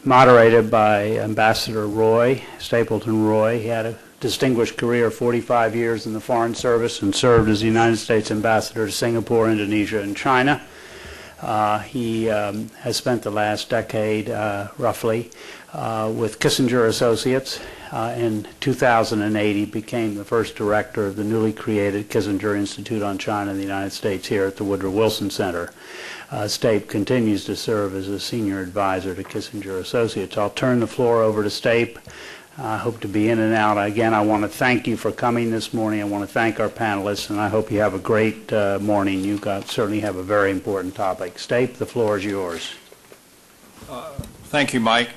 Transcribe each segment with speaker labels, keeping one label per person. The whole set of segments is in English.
Speaker 1: moderated by Ambassador Roy, Stapleton Roy. He had a distinguished career, 45 years in the Foreign Service, and served as the United States Ambassador to Singapore, Indonesia, and China. He has spent the last decade, roughly, with Kissinger Associates. In 2008, he became the first director of the newly created Kissinger Institute on China in the United States here at the Woodrow Wilson Center. Stape continues to serve as a senior advisor to Kissinger Associates. I'll turn the floor over to Stape. I hope to be in and out. Again, I want to thank you for coming this morning. I want to thank our panelists, and I hope you have a great morning. You certainly have a very important topic. Stape, the floor is yours.
Speaker 2: Thank you, Mike.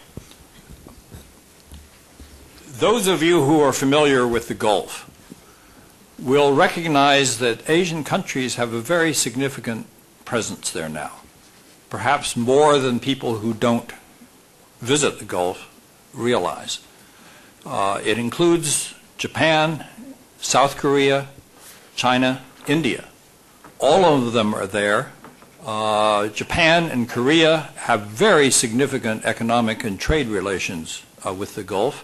Speaker 2: Those of you who are familiar with the Gulf will recognize that Asian countries have a very significant presence there now, perhaps more than people who don't visit the Gulf realize. It includes Japan, South Korea, China, India. All of them are there. Japan and Korea have very significant economic and trade relations with the Gulf,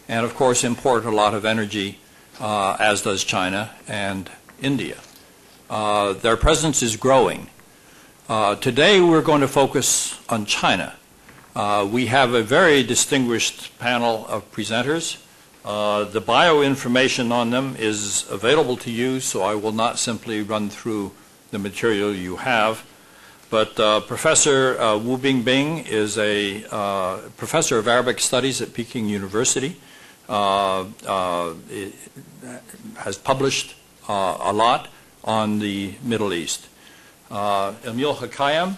Speaker 2: and of course import a lot of energy, as does China and India. Their presence is growing. Today we're going to focus on China. We have a very distinguished panel of presenters. The bioinformation on them is available to you, so I will not simply run through the material you have. But Professor Wu Bingbing is a professor of Arabic Studies at Peking University. Has published a lot on the Middle East. Emil Hakayem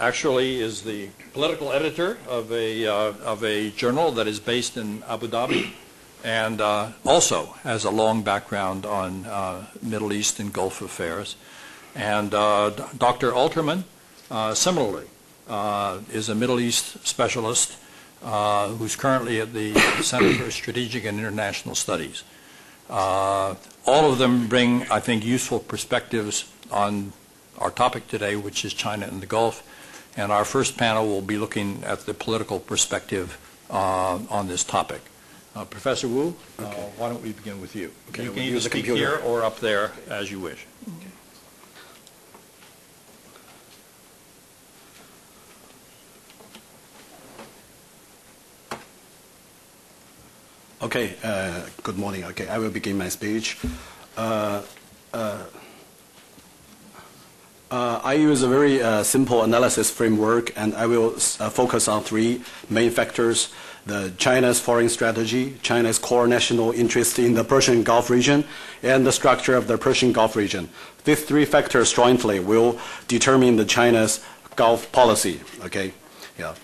Speaker 2: actually is the political editor of a journal that is based in Abu Dhabi, and also has a long background on Middle East and Gulf affairs. And Dr. Alterman, similarly, is a Middle East specialist who's currently at the Center for Strategic and International Studies. All of them bring, I think, useful perspectives on our topic today, which is China and the Gulf. And our first panel will be looking at the political perspective on this topic. Professor Wu, okay. Why don't we begin with you? Okay, you can either speak here or up there as you wish.
Speaker 3: Okay, good morning. Okay, I will begin my speech. I use a very simple analysis framework, and I will focus on three main factors: China's foreign strategy, China's core national interest in the Persian Gulf region, and the structure of the Persian Gulf region. These three factors jointly will determine the China's Gulf policy. Okay, yeah.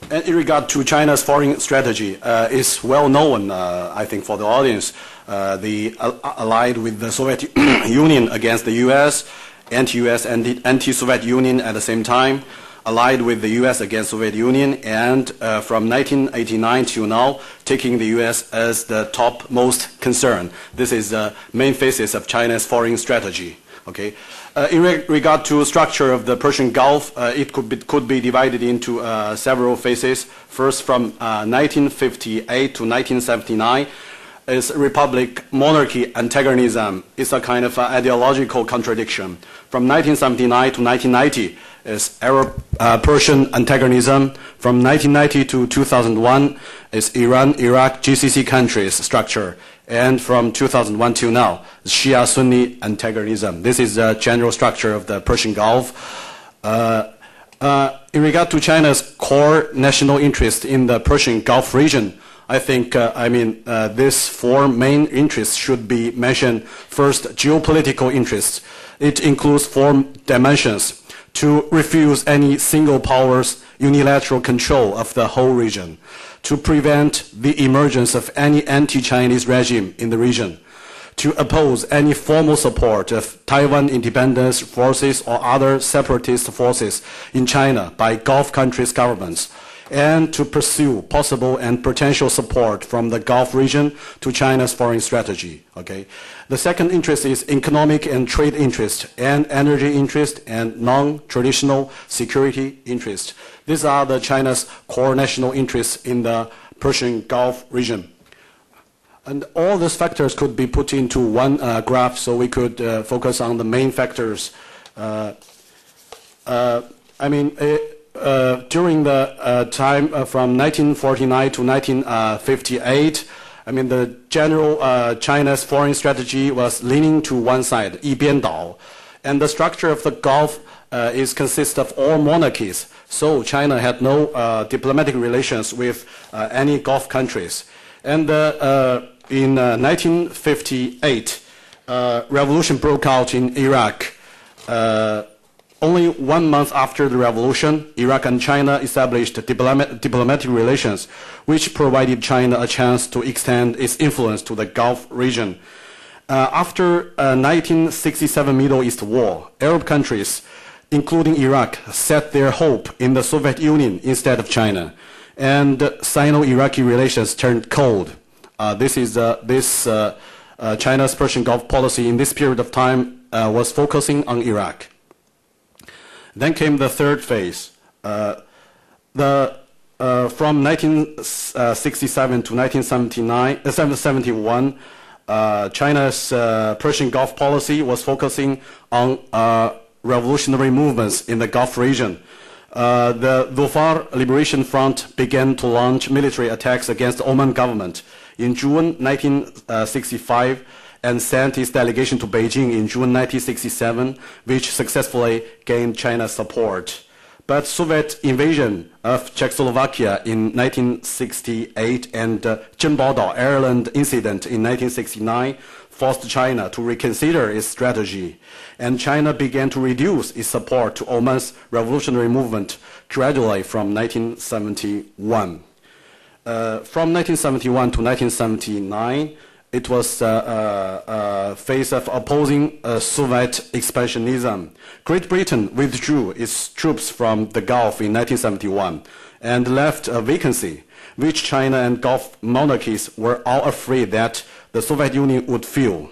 Speaker 3: And in regard to China's foreign strategy, it's well known, I think, for the audience. The allied with the Soviet Union against the U.S., anti-U.S. and anti-Soviet Union at the same time, allied with the U.S. against Soviet Union, and from 1989 to now, taking the U.S. as the topmost concern. This is the main phases of China's foreign strategy. Okay. In regard to structure of the Persian Gulf, it could be divided into several phases. First, from 1958 to 1979, is republic monarchy antagonism. It's a kind of ideological contradiction. From 1979 to 1990 is Arab-Persian antagonism. From 1990 to 2001 is Iran-Iraq GCC countries structure. And from 2001 till now, Shia-Sunni antagonism. This is the general structure of the Persian Gulf. In regard to China's core national interest in the Persian Gulf region, I think, these four main interests should be mentioned. First, geopolitical interests. It includes four dimensions: to refuse any single power's unilateral control of the whole region, to prevent the emergence of any anti-Chinese regime in the region, to oppose any formal support of Taiwan independence forces or other separatist forces in China by Gulf countries' governments, and to pursue possible and potential support from the Gulf region to China's foreign strategy. Okay? The second interest is economic and trade interest, and energy interest, and non-traditional security interest. These are the China's core national interests in the Persian Gulf region. And all these factors could be put into one graph, so we could focus on the main factors. During the time from 1949 to 1958, the general China's foreign strategy was leaning to one side, 一边倒, and the structure of the Gulf consists of all monarchies. So China had no diplomatic relations with any Gulf countries. And in 1958, revolution broke out in Iraq. Only 1 month after the revolution, Iraq and China established diplomatic relations, which provided China a chance to extend its influence to the Gulf region. After 1967 Middle East War, Arab countries, including Iraq, set their hope in the Soviet Union instead of China, and Sino-Iraqi relations turned cold. China's Persian Gulf policy in this period of time was focusing on Iraq. Then came the third phase. From 1967 to 1971, China's Persian Gulf policy was focusing on revolutionary movements in the Gulf region. The Dhofar Liberation Front began to launch military attacks against the Oman government in June 1965 and sent its delegation to Beijing in June 1967, which successfully gained China's support. But Soviet invasion of Czechoslovakia in 1968 and Zhenbaodao Ireland incident in 1969 forced China to reconsider its strategy, and China began to reduce its support to Oman's revolutionary movement gradually from 1971. From 1971 to 1979, it was a phase of opposing Soviet expansionism. Great Britain withdrew its troops from the Gulf in 1971 and left a vacancy, which China and Gulf monarchies were all afraid that the Soviet Union would fill.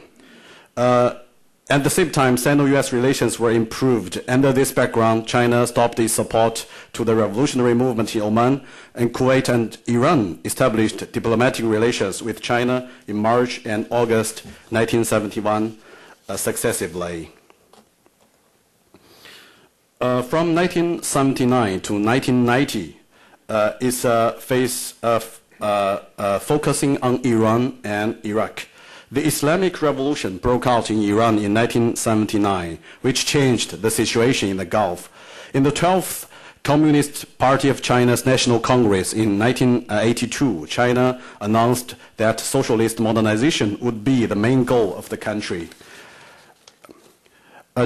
Speaker 3: At the same time, SinoUS relations were improved. Under this background, China stopped its support to the revolutionary movement in Oman, and Kuwait and Iran established diplomatic relations with China in March and August 1971 successively. From 1979 to 1990 is a phase of focusing on Iran and Iraq. The Islamic Revolution broke out in Iran in 1979, which changed the situation in the Gulf. In the 12th Communist Party of China's National Congress in 1982, China announced that socialist modernization would be the main goal of the country.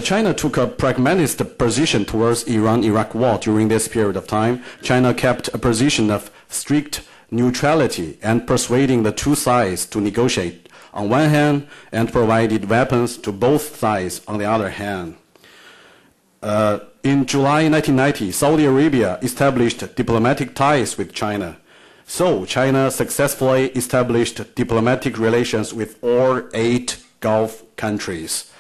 Speaker 3: China took a pragmatist position towards Iran-Iraq war during this period of time. China kept a position of strict neutrality and persuading the two sides to negotiate on one hand, and provided weapons to both sides on the other hand. In July 1990, Saudi Arabia established diplomatic ties with China. So China successfully established diplomatic relations with all 8 Gulf countries.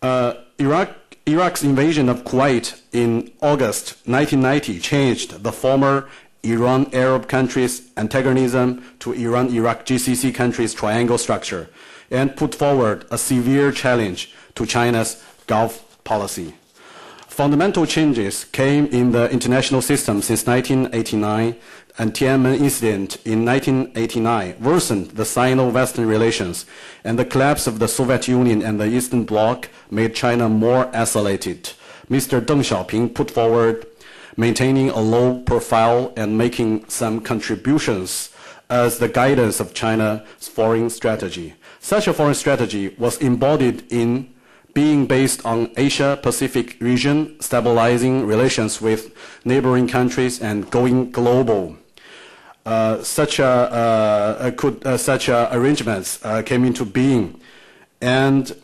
Speaker 3: Iraq's invasion of Kuwait in August 1990 changed the former Iran-Arab countries' antagonism to Iran-Iraq GCC countries' triangle structure and put forward a severe challenge to China's Gulf policy. Fundamental changes came in the international system since 1989, and Tiananmen incident in 1989 worsened the Sino-Western relations, and the collapse of the Soviet Union and the Eastern Bloc made China more isolated. Mr. Deng Xiaoping put forward maintaining a low profile and making some contributions as the guidance of China's foreign strategy. Such a foreign strategy was embodied in being based on Asia-Pacific region, stabilizing relations with neighboring countries, and going global. such arrangements came into being, and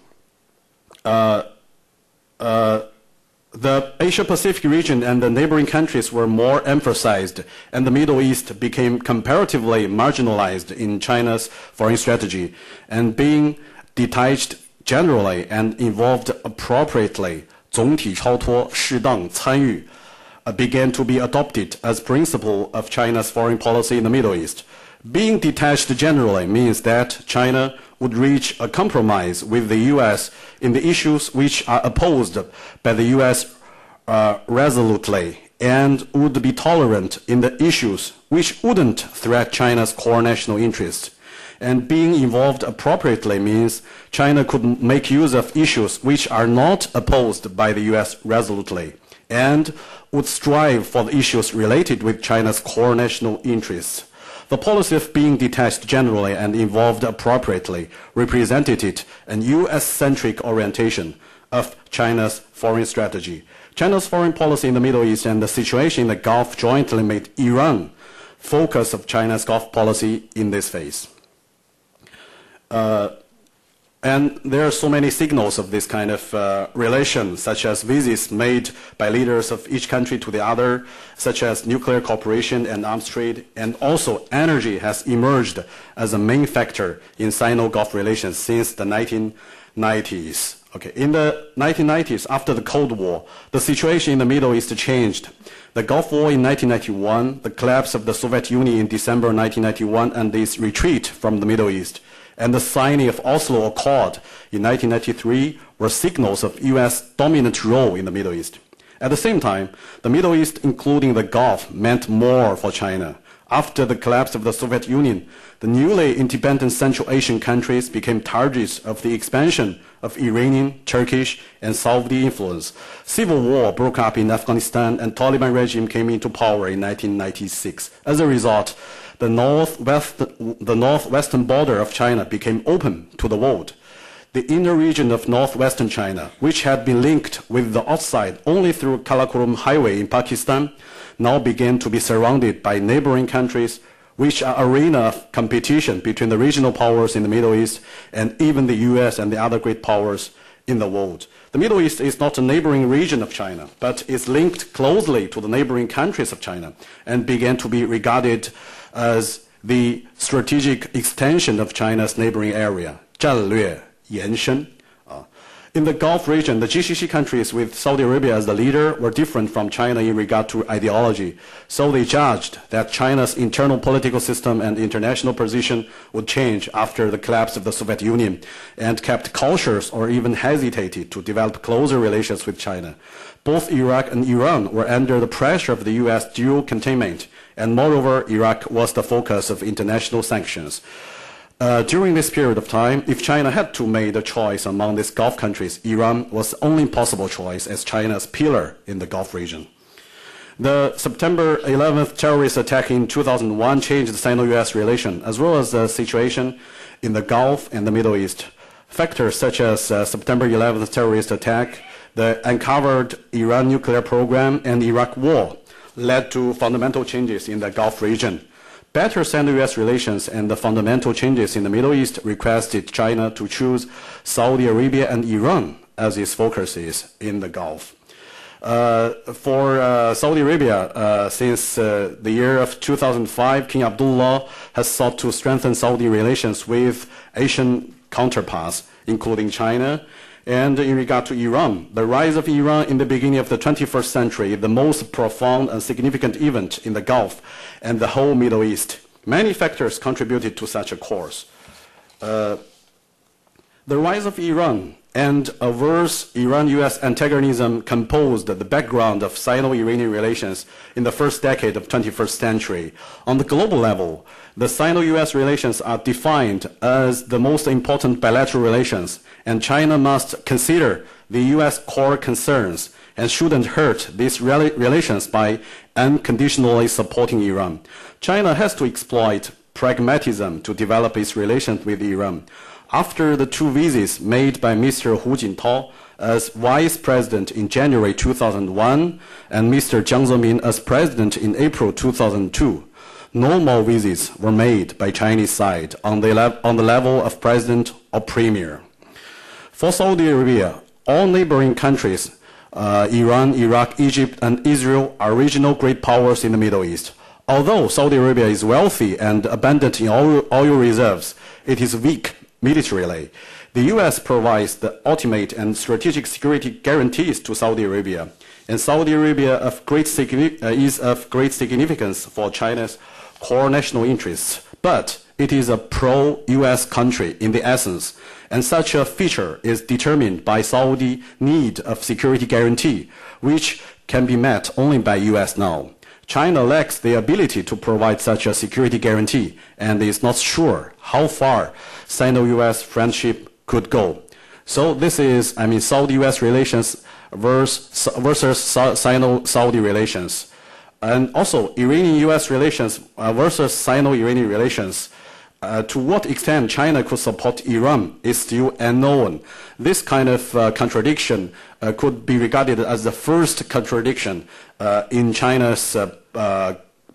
Speaker 3: the Asia-Pacific region and the neighboring countries were more emphasized, and the Middle East became comparatively marginalized in China's foreign strategy, and being detached generally and involved appropriately, 总体超脱适当参与 began to be adopted as principle of China's foreign policy in the Middle East. Being detached generally means that China would reach a compromise with the U.S. in the issues which are opposed by the U.S. Resolutely, and would be tolerant in the issues which wouldn't threat China's core national interests. And being involved appropriately means China could make use of issues which are not opposed by the U.S. resolutely, and would strive for the issues related with China's core national interests. The policy of being detached generally and involved appropriately represented an U.S.-centric orientation of China's foreign strategy. China's foreign policy in the Middle East and the situation in the Gulf jointly made Iran focus of China's Gulf policy in this phase. And there are so many signals of this kind of relation, such as visits made by leaders of each country to the other, such as nuclear cooperation and arms trade, and also energy has emerged as a main factor in Sino-Gulf relations since the 1990s. Okay. In the 1990s, after the Cold War, the situation in the Middle East changed. The Gulf War in 1991, the collapse of the Soviet Union in December 1991, and its retreat from the Middle East, and the signing of Oslo Accord in 1993 were signals of U.S. dominant role in the Middle East. At the same time, the Middle East, including the Gulf, meant more for China. After the collapse of the Soviet Union, the newly independent Central Asian countries became targets of the expansion of Iranian, Turkish, and Saudi influence. Civil war broke up in Afghanistan, and Taliban regime came into power in 1996. As a result, the northwestern border of China became open to the world. The inner region of northwestern China, which had been linked with the outside only through Karakoram Highway in Pakistan, now began to be surrounded by neighboring countries, which are arena of competition between the regional powers in the Middle East and even the U.S. and the other great powers in the world. The Middle East is not a neighboring region of China, but is linked closely to the neighboring countries of China and began to be regarded as the strategic extension of China's neighboring area, 战略延伸. In the Gulf region, the GCC countries with Saudi Arabia as the leader were different from China in regard to ideology. So they judged that China's internal political system and international position would change after the collapse of the Soviet Union, and kept cautious or even hesitated to develop closer relations with China. Both Iraq and Iran were under the pressure of the U.S. dual containment, and moreover, Iraq was the focus of international sanctions. During this period of time, if China had to make a choice among these Gulf countries, Iran was the only possible choice as China's pillar in the Gulf region. The September 11th terrorist attack in 2001 changed the Sino-US relation, as well as the situation in the Gulf and the Middle East. Factors such as September 11th terrorist attack, the uncovered Iran nuclear program, and Iraq war led to fundamental changes in the Gulf region. Better Sino-US relations and the fundamental changes in the Middle East requested China to choose Saudi Arabia and Iran as its focuses in the Gulf. For Saudi Arabia, since the year of 2005, King Abdullah has sought to strengthen Saudi relations with Asian counterparts, including China. And in regard to Iran, the rise of Iran in the beginning of the 21st century is the most profound and significant event in the Gulf and the whole Middle East. Many factors contributed to such a course. The rise of Iran and averse Iran-US antagonism composed the background of Sino-Iranian relations in the first decade of 21st century. On the global level, the Sino-US relations are defined as the most important bilateral relations, and China must consider the U.S. core concerns and shouldn't hurt these relations by unconditionally supporting Iran. China has to exploit pragmatism to develop its relations with Iran. After the two visits made by Mr. Hu Jintao as vice president in January 2001 and Mr. Jiang Zemin as president in April 2002, No more visits were made by Chinese side on the level of president or premier. For Saudi Arabia, all neighboring countries, Iran, Iraq, Egypt, and Israel, are regional great powers in the Middle East. Although Saudi Arabia is wealthy and abundant in oil reserves, it is weak militarily. The U.S. provides the ultimate and strategic security guarantees to Saudi Arabia, and Saudi Arabia is of great significance for China's core national interests. But it is a pro-U.S. country in the essence, and such a feature is determined by Saudi need of security guarantee, which can be met only by U.S. now. China lacks the ability to provide such a security guarantee and is not sure how far Sino-U.S. friendship could go. So this is, Saudi-U.S. relations versus Sino-Saudi relations. And also, Iranian-U.S. relations versus Sino-Iranian relations. To what extent China could support Iran is still unknown. This kind of contradiction could be regarded as the first contradiction in China's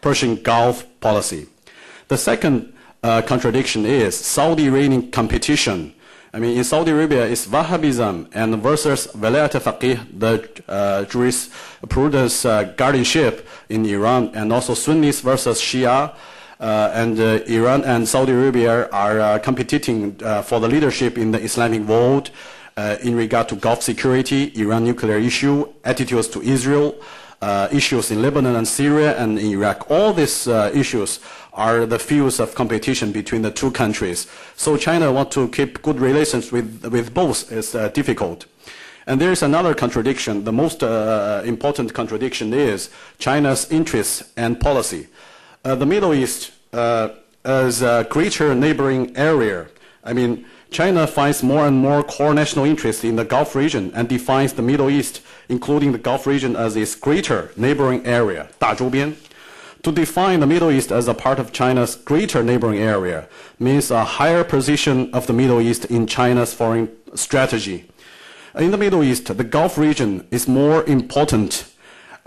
Speaker 3: Persian Gulf policy. The second contradiction is Saudi-Iranian competition. In Saudi Arabia, it's Wahhabism and versus Walayat al-Faqih, the jurisprudence guardianship in Iran, and also Sunnis versus Shia. Iran and Saudi Arabia are competing for the leadership in the Islamic world in regard to Gulf security, Iran nuclear issue, attitudes to Israel, issues in Lebanon and Syria and in Iraq. All these issues are the fields of competition between the two countries. So China wants to keep good relations with both. It's difficult. And there is another contradiction. The most important contradiction is China's interests and policy. The Middle East as a greater neighboring area. China finds more and more core national interest in the Gulf region and defines the Middle East, including the Gulf region, as its greater neighboring area, 大周边. To define the Middle East as a part of China's greater neighboring area means a higher position of the Middle East in China's foreign strategy. In the Middle East, the Gulf region is more important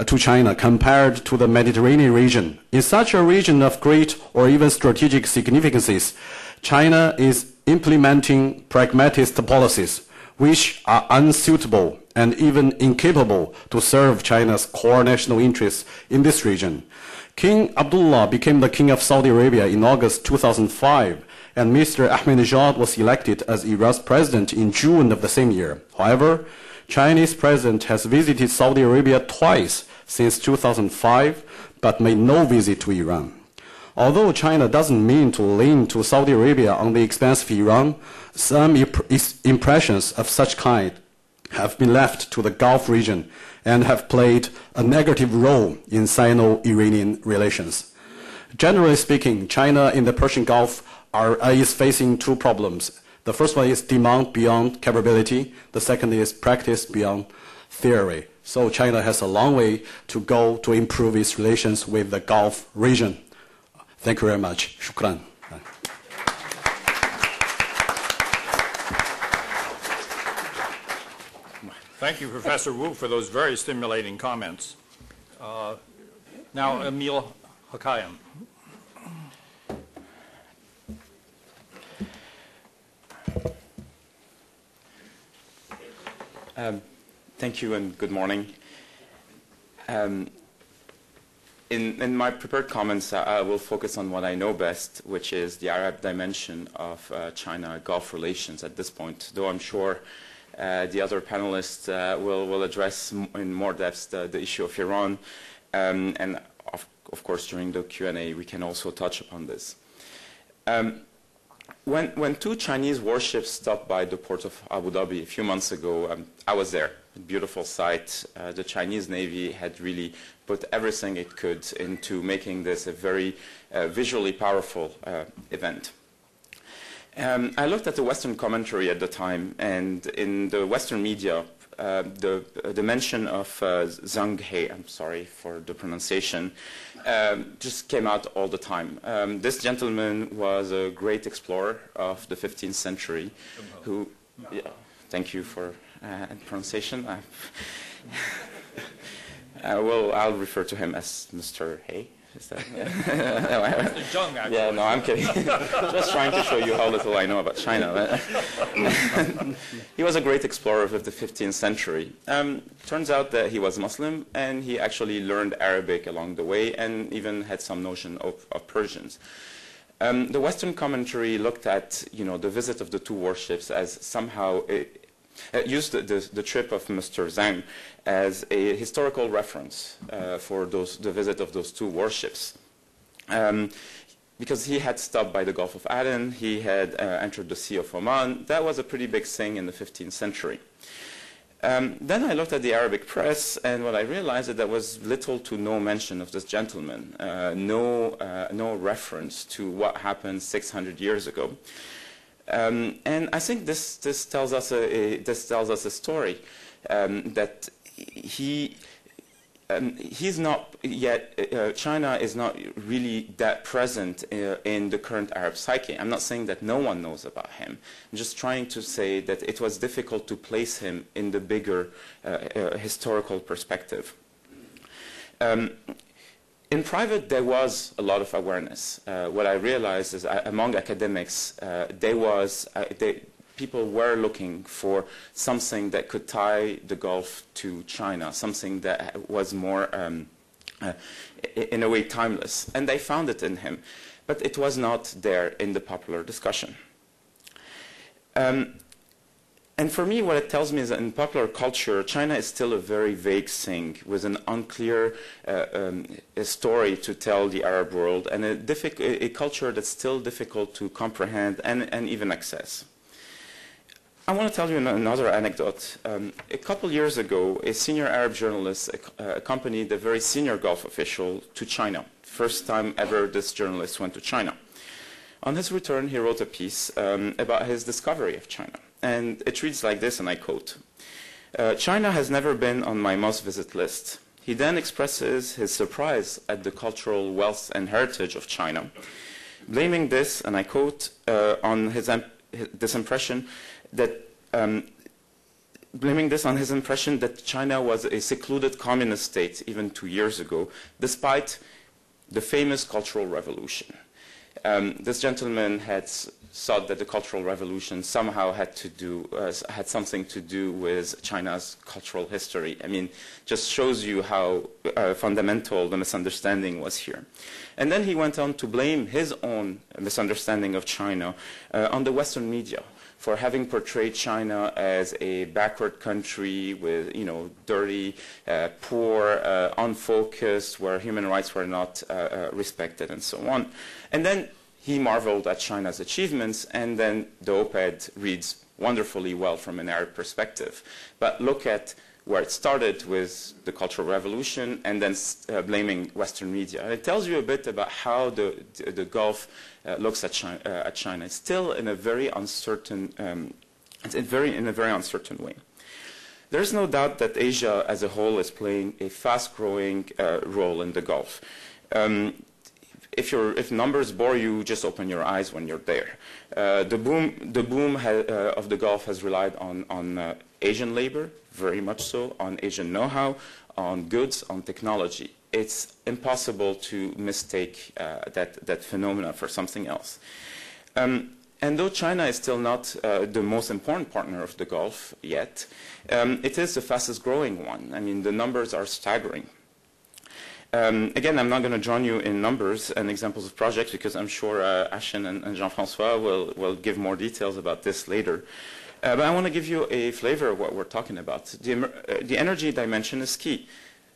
Speaker 3: to China compared to the Mediterranean region. In such a region of great or even strategic significances, China is implementing pragmatist policies which are unsuitable and even incapable to serve China's core national interests in this region. King Abdullah became the king of Saudi Arabia in August 2005, and Mr. Ahmadinejad was elected as Iran's president in June of the same year. However, Chinese president has visited Saudi Arabia twice since 2005, but made no visit to Iran. Although China doesn't mean to lean to Saudi Arabia on the expense of Iran, some impressions of such kind have been left to the Gulf region and have played a negative role in Sino-Iranian relations. Generally speaking, China in the Persian Gulf is facing two problems. The first one is demand beyond capability. The second is practice beyond theory. So China has a long way to go to improve its relations with the Gulf region. Thank you very much. Shukran.
Speaker 2: Thank you, Professor Wu, for those very stimulating comments. Now, Emil Hakayan.
Speaker 4: Thank you and good morning. In my prepared comments, I will focus on what I know best, which is the Arab dimension of China-Gulf relations at this point, though I'm sure the other panelists will address in more depth the issue of Iran, and of course during the Q&A we can also touch upon this. When two Chinese warships stopped by the port of Abu Dhabi a few months ago, I was there. A beautiful sight. The Chinese Navy had really put everything it could into making this a very visually powerful event. I looked at the Western commentary at the time, and in the Western media, the mention of Zhang He, I'm sorry for the pronunciation, just came out all the time. This gentleman was a great explorer of the 15th century who, yeah, thank you for pronunciation. I'll refer to him as Mr. He. Is that? Yeah.
Speaker 2: Mr. Zheng, actually.
Speaker 4: Yeah, no, I'm kidding. Just trying to show you how little I know about China. He was a great explorer of the 15th century. Turns out that he was Muslim, and he actually learned Arabic along the way, and even had some notion of Persians. The Western commentary looked at, the visit of the two warships as somehow used the trip of Mr. Zhang as a historical reference for the visit of those two warships. Because he had stopped by the Gulf of Aden, he had entered the Sea of Oman. That was a pretty big thing in the 15th century. Then I looked at the Arabic press, and what I realized is that there was little to no mention of this gentleman, no reference to what happened 600 years ago. And I think this tells us a story that he's not yet. China is not really that present in the current Arab psyche. I'm not saying that no one knows about him. I'm just trying to say that it was difficult to place him in the bigger historical perspective. In private, there was a lot of awareness. What I realized is among academics, people were looking for something that could tie the Gulf to China, something that was more, in a way, timeless. And they found it in him. But it was not there in the popular discussion. And for me, what it tells me is that in popular culture, China is still a very vague thing with an unclear story to tell the Arab world, and a culture that's still difficult to comprehend and even access. I want to tell you another anecdote. A couple years ago, a senior Arab journalist accompanied a very senior Gulf official to China. First time ever this journalist went to China. On his return, he wrote a piece about his discovery of China. And it reads like this, and I quote, "China has never been on my must-visit list." He then expresses his surprise at the cultural wealth and heritage of China, blaming this, and I quote, on this impression that blaming this on his impression that China was a secluded communist state even 2 years ago, despite the famous Cultural Revolution. This gentleman had thought that the Cultural Revolution somehow had something to do with China's cultural history. I mean, just shows you how fundamental the misunderstanding was here. And then he went on to blame his own misunderstanding of China on the Western media for having portrayed China as a backward country with, dirty, poor, unfocused, where human rights were not respected, and so on. And then he marveled at China's achievements, and then the op-ed reads wonderfully well from an Arab perspective. But look at where it started with the Cultural Revolution, and then blaming Western media. And it tells you a bit about how the Gulf looks at China. It's still in a very uncertain, in a very uncertain way. There's no doubt that Asia as a whole is playing a fast-growing role in the Gulf. If numbers bore you, just open your eyes when you're there. The boom of the Gulf has relied on Asian labor, very much so, on Asian know-how, on goods, on technology. It's impossible to mistake that phenomena for something else. And though China is still not the most important partner of the Gulf yet, it is the fastest growing one. I mean, the numbers are staggering. Again, I'm not going to drown you in numbers and examples of projects because I'm sure Ashen and Jean-François will give more details about this later. But I want to give you a flavor of what we're talking about. The energy dimension is key.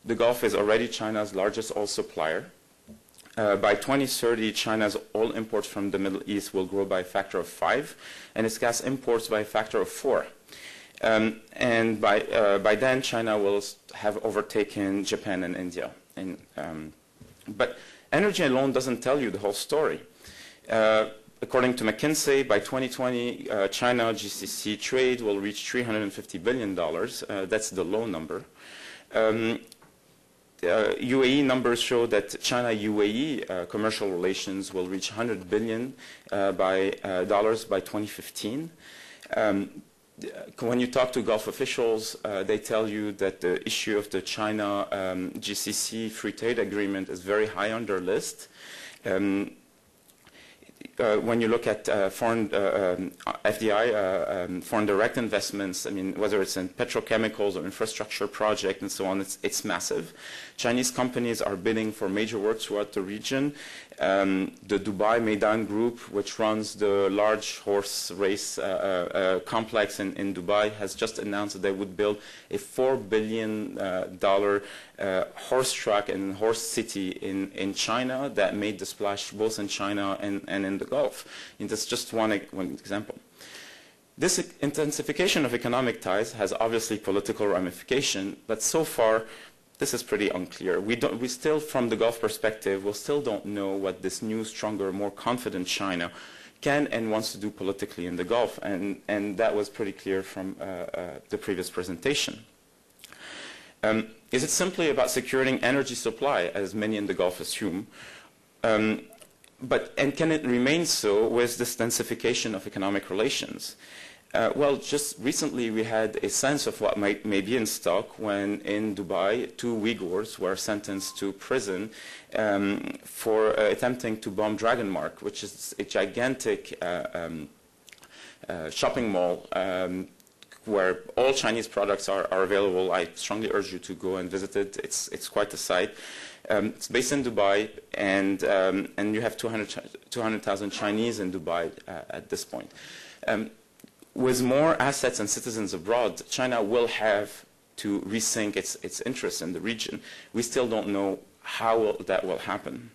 Speaker 4: The Gulf is already China's largest oil supplier. By 2030, China's oil imports from the Middle East will grow by a factor of 5, and its gas imports by a factor of 4. And by then, China will have overtaken Japan and India. But energy alone doesn't tell you the whole story. According to McKinsey, by 2020, China GCC trade will reach $350 billion. That's the low number. UAE numbers show that China-UAE commercial relations will reach $100 billion by 2015. when you talk to Gulf officials, they tell you that the issue of the China GCC free trade agreement is very high on their list. When you look at foreign FDI, foreign direct investments, I mean, whether it's in petrochemicals or infrastructure project and so on, it's massive. Chinese companies are bidding for major work throughout the region. The Dubai Meydan Group, which runs the large horse race complex in Dubai, has just announced that they would build a $4 billion horse track and horse city in China that made the splash both in China and in the Gulf. And that's just one example. This intensification of economic ties has obviously political ramification, but so far this is pretty unclear. We still, from the Gulf perspective, we still don't know what this new, stronger, more confident China can and wants to do politically in the Gulf, and that was pretty clear from the previous presentation. Is it simply about securing energy supply, as many in the Gulf assume? And can it remain so with this densification of economic relations? Well, just recently we had a sense of what may be in stock when in Dubai 2 Uyghurs were sentenced to prison for attempting to bomb Dragon Mark, which is a gigantic shopping mall where all Chinese products are available. I strongly urge you to go and visit it. It's quite a sight. It's based in Dubai, and you have 200,000 Chinese in Dubai at this point. With more assets and citizens abroad, China will have to rethink its interests in the region. We still don't know how that will happen.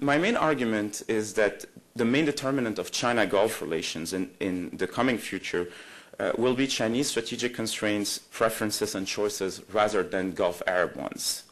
Speaker 4: My main argument is that the main determinant of China-Gulf relations in the coming future will be Chinese strategic constraints, preferences, and choices rather than Gulf Arab ones.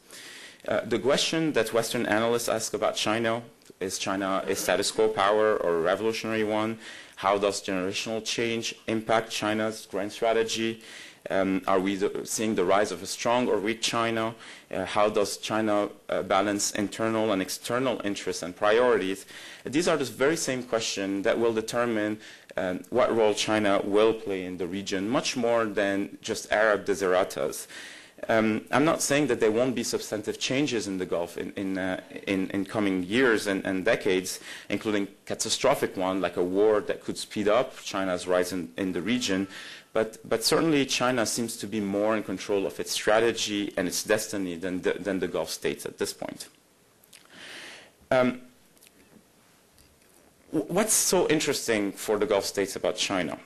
Speaker 4: The question that Western analysts ask about China is China a status quo power or a revolutionary one? How does generational change impact China's grand strategy? Are we seeing the rise of a strong or weak China? How does China balance internal and external interests and priorities? These are the very same questions that will determine what role China will play in the region, much more than just Arab deseratas. I'm not saying that there won't be substantive changes in the Gulf in coming years and decades, including catastrophic one like a war that could speed up China's rise in the region. But certainly China seems to be more in control of its strategy and its destiny than the Gulf states at this point. What's so interesting for the Gulf states about China?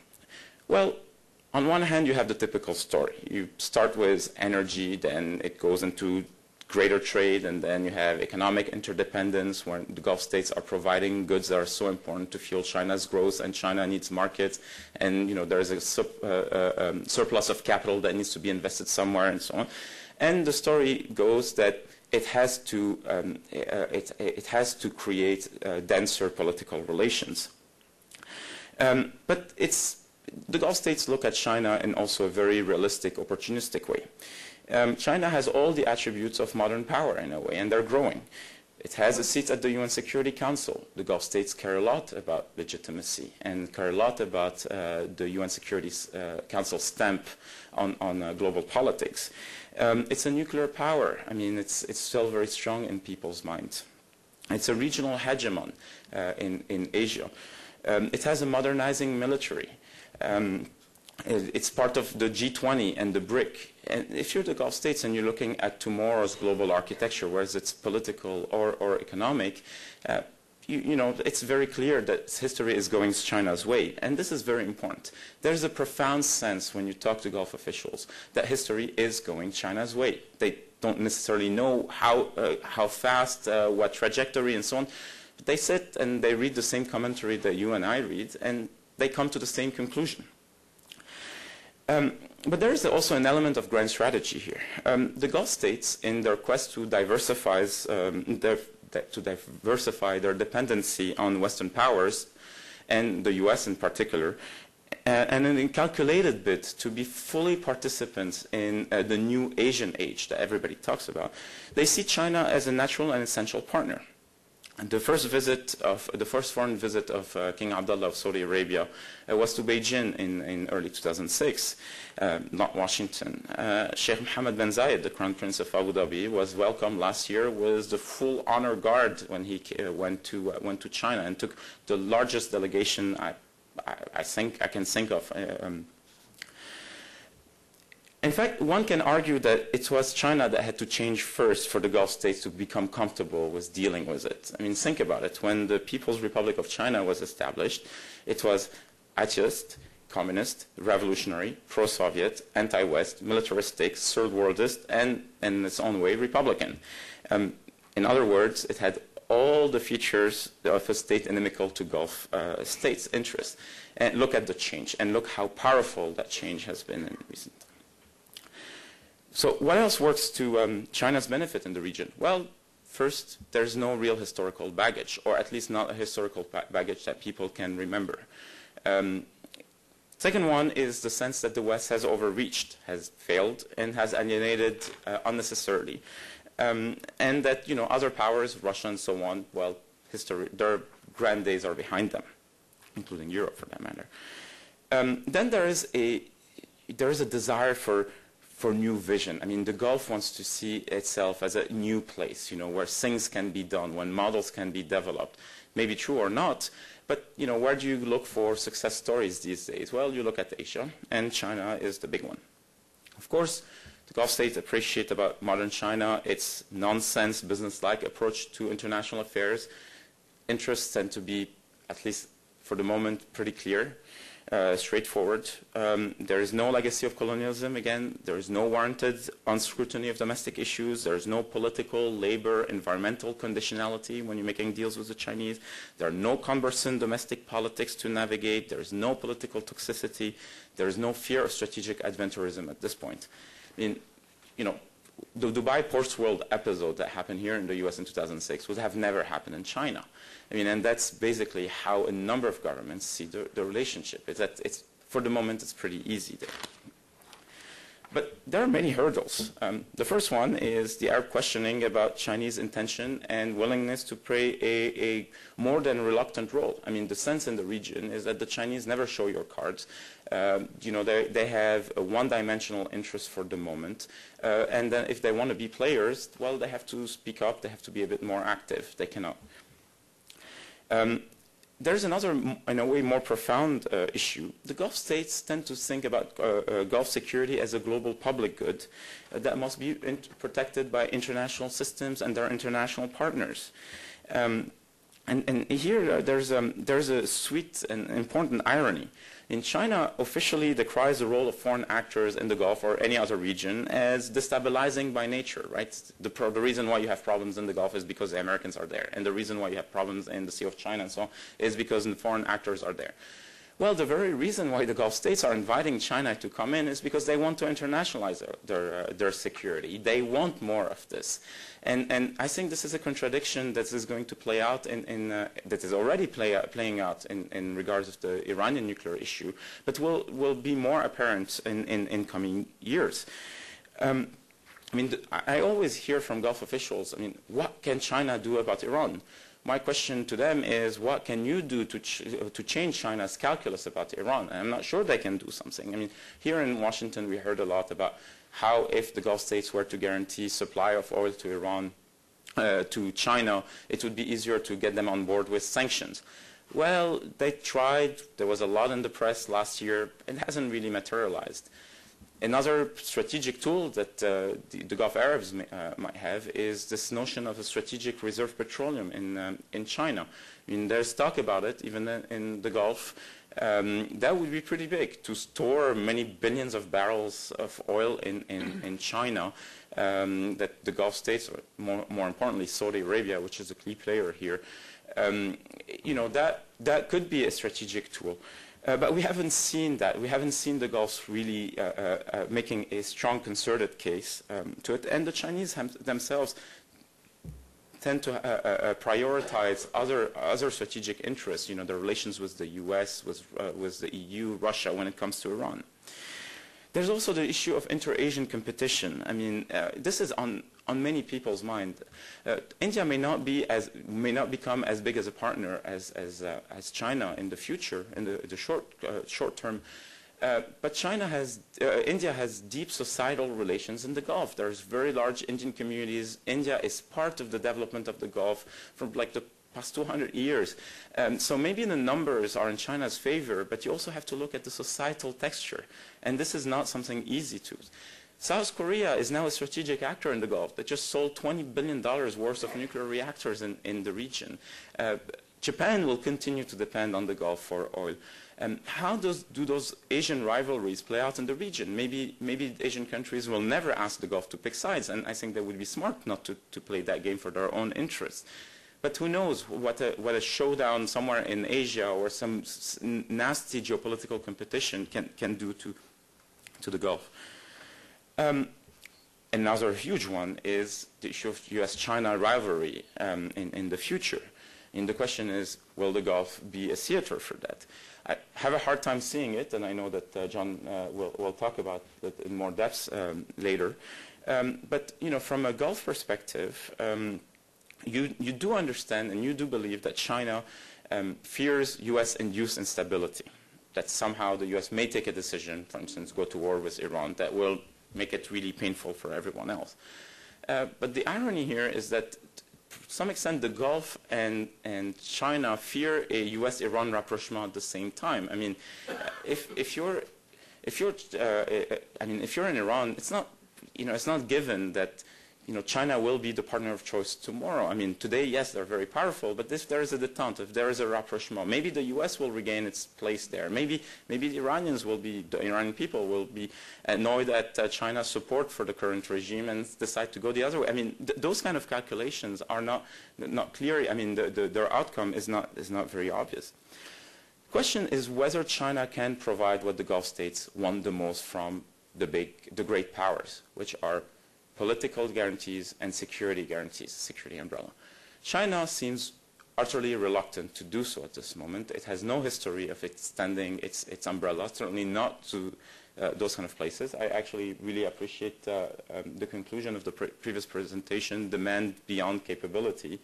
Speaker 4: Well, on one hand, you have the typical story. You start with energy, then it goes into greater trade, and then you have economic interdependence where the Gulf states are providing goods that are so important to fuel China's growth, and China needs markets, and there is a surplus of capital that needs to be invested somewhere, and so on. And the story goes that it has to create denser political relations. But the Gulf states look at China in also a very realistic, opportunistic way. China has all the attributes of modern power in a way, and they're growing. It has a seat at the UN Security Council. The Gulf states care a lot about legitimacy and care a lot about the UN Security Council stamp on global politics. It's a nuclear power. I mean, it's still very strong in people's minds. It's a regional hegemon in Asia. It has a modernizing military. It's part of the G20 and the BRIC. And if you're the Gulf states and you're looking at tomorrow's global architecture, whether it's political or economic, it's very clear that history is going China's way. And this is very important. There's a profound sense when you talk to Gulf officials that history is going China's way. They don't necessarily know how fast, what trajectory, and so on. But they sit and they read the same commentary that you and I read, and they come to the same conclusion. But there is also an element of grand strategy here. The Gulf states, in their quest to diversify their dependency on Western powers, and the US in particular, and in a calculated bid to be fully participants in the new Asian age that everybody talks about, they see China as a natural and essential partner. And the first foreign visit of King Abdullah of Saudi Arabia was to Beijing in early 2006, not Washington. Sheikh Mohammed bin Zayed, the Crown Prince of Abu Dhabi, was welcomed last year with the full honor guard when he went to China and took the largest delegation I think I can think of. In fact, one can argue that it was China that had to change first for the Gulf states to become comfortable with dealing with it. I mean, think about it. When the People's Republic of China was established, it was atheist, communist, revolutionary, pro-Soviet, anti-West, militaristic, third worldist, and in its own way, Republican. In other words, it had all the features of a state inimical to Gulf states' interests. And look at the change, and look how powerful that change has been in recent times. So what else works to China's benefit in the region? Well, first, there's no real historical baggage, or at least not a historical baggage that people can remember. Second one is the sense that the West has overreached, has failed, and has alienated unnecessarily. And that, other powers, Russia and so on, well, their grand days are behind them, including Europe for that matter. Then there is a desire for new vision. I mean, the Gulf wants to see itself as a new place, where things can be done, when models can be developed. Maybe true or not, but, where do you look for success stories these days? Well, you look at Asia, and China is the big one. Of course, the Gulf states appreciate about modern China its nonsense, business-like approach to international affairs. Interests tend to be, at least for the moment, pretty clear. Straightforward. There is no legacy of colonialism. Again, there is no warranted unscrutiny of domestic issues. There is no political, labor, environmental conditionality when you're making deals with the Chinese. There are no cumbersome domestic politics to navigate. There is no political toxicity. There is no fear of strategic adventurism at this point. I mean, the Dubai Ports World episode that happened here in the US in 2006 would have never happened in China. I mean, and that's basically how a number of governments see the relationship. For the moment, it's pretty easy there. But there are many hurdles. The first one is the Arab questioning about Chinese intention and willingness to play a more than reluctant role. I mean, the sense in the region is that the Chinese never show your cards. They have a one-dimensional interest for the moment. And then if they want to be players, well, they have to speak up. They have to be a bit more active. They cannot. There's another, in a way, more profound issue. The Gulf states tend to think about Gulf security as a global public good that must be protected by international systems and their international partners. And here there's a sweet and important irony. In China, officially decries the role of foreign actors in the Gulf or any other region as destabilizing by nature, right? The reason why you have problems in the Gulf is because the Americans are there. And the reason why you have problems in the Sea of China and so on is because the foreign actors are there. Well, the very reason why the Gulf states are inviting China to come in is because they want to internationalize their security. They want more of this. And I think this is a contradiction that is going to play out that is already playing out in regards of the Iranian nuclear issue, but will be more apparent in coming years. I mean, I always hear from Gulf officials, I mean, what can China do about Iran? My question to them is, what can you do to change China's calculus about Iran? And I'm not sure they can do something. I mean, here in Washington, we heard a lot about how if the Gulf states were to guarantee supply of oil to Iran, to China, it would be easier to get them on board with sanctions. Well, they tried. There was a lot in the press last year. It hasn't really materialized. Another strategic tool that the Gulf Arabs might have is this notion of a strategic reserve petroleum in China. I mean, there's talk about it, even in the Gulf. That would be pretty big, to store many billions of barrels of oil in China, that the Gulf states, or more importantly, Saudi Arabia, which is a key player here, that could be a strategic tool. But we haven't seen that. We haven't seen the Gulf really making a strong concerted case to it. And the Chinese themselves tend to prioritize other strategic interests, the relations with the US, with the EU, Russia, when it comes to Iran. There's also the issue of inter-Asian competition. I mean, this is on many people's mind. India may not become as big as a partner as China in the future, in the short term. But India has deep societal relations in the Gulf. There's very large Indian communities. India is part of the development of the Gulf from like the past 200 years. So maybe the numbers are in China's favor, but you also have to look at the societal texture. And this is not something easy to. South Korea is now a strategic actor in the Gulf that just sold $20 billion worth of nuclear reactors in the region. Japan will continue to depend on the Gulf for oil. How do those Asian rivalries play out in the region? Maybe Asian countries will never ask the Gulf to pick sides, and I think they would be smart not to play that game for their own interests. But who knows what a showdown somewhere in Asia or some nasty geopolitical competition can do to the Gulf. Another huge one is the issue of US-China rivalry in the future. And the question is, will the Gulf be a theater for that? I have a hard time seeing it, and I know that John will talk about it in more depth later. But from a Gulf perspective, you do understand and you do believe that China fears US-induced instability, that somehow the US may take a decision, for instance, go to war with Iran, that will make it really painful for everyone else. But the irony here is that to some extent the Gulf and China fear a US-Iran rapprochement at the same time. I mean, if you're in Iran, it's not given that China will be the partner of choice tomorrow. I mean, today, yes, they're very powerful, but if there is a détente, if there is a rapprochement, maybe the U.S. will regain its place there. Maybe the Iranian people will be annoyed at China's support for the current regime and decide to go the other way. I mean, those kind of calculations are not clear. I mean, their outcome is not very obvious. The question is whether China can provide what the Gulf states want the most from the great powers, which are political guarantees and security guarantees, security umbrella. China seems utterly reluctant to do so at this moment. It has no history of extending its umbrella, certainly not to those kind of places. I actually really appreciate the conclusion of the previous presentation, demand beyond capability.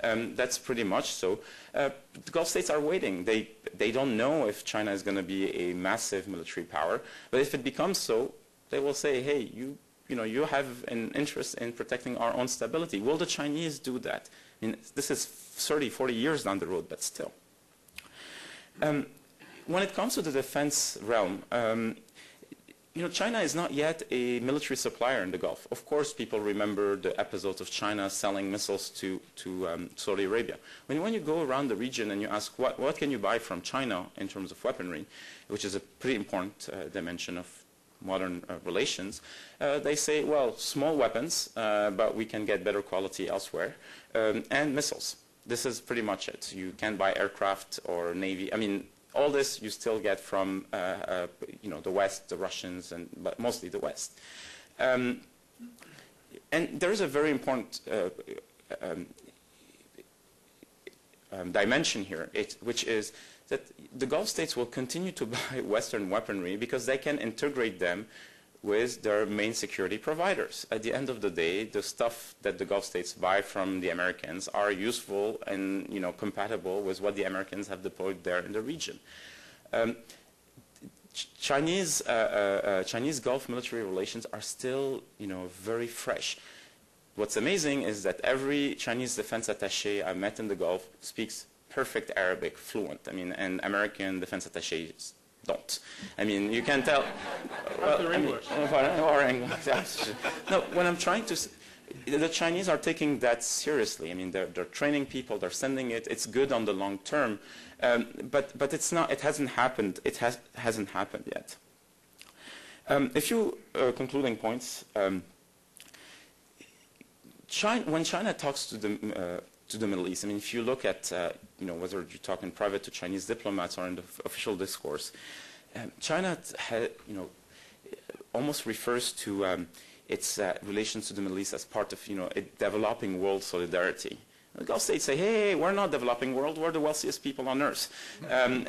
Speaker 4: That's pretty much so. The Gulf states are waiting. They don't know if China is going to be a massive military power, but if it becomes so, they will say, hey, you have an interest in protecting our own stability. Will the Chinese do that? I mean, this is 30, 40 years down the road, but still. When it comes to the defense realm, China is not yet a military supplier in the Gulf. Of course, people remember the episodes of China selling missiles to Saudi Arabia. When you go around the region and you ask what can you buy from China in terms of weaponry, which is a pretty important dimension of modern relations, they say, well, small weapons, but we can get better quality elsewhere, and missiles. This is pretty much it. You can't buy aircraft or Navy. I mean, all this you still get from the West, the Russians, but mostly the West. And there is a very important dimension here, which is that the Gulf states will continue to buy Western weaponry because they can integrate them with their main security providers. At the end of the day, the stuff that the Gulf states buy from the Americans are useful and compatible with what the Americans have deployed there in the region. Chinese Gulf military relations are still very fresh. What's amazing is that every Chinese defense attaché I met in the Gulf speaks perfect Arabic, fluent. I mean, and American defense attachés don't. I mean, you can tell.
Speaker 1: Well, English.
Speaker 4: Or English. No, when I'm trying to, the Chinese are taking that seriously. I mean, they're training people, they're sending it. It's good on the long term, but it's not. It hasn't happened. It hasn't happened yet. A few concluding points. When China talks to the Middle East, I mean, if you look at whether you talk in private to Chinese diplomats or in the official discourse, China almost refers to its relations to the Middle East as part of a developing world solidarity. The Gulf states say, hey, we're not developing world, we're the wealthiest people on earth. And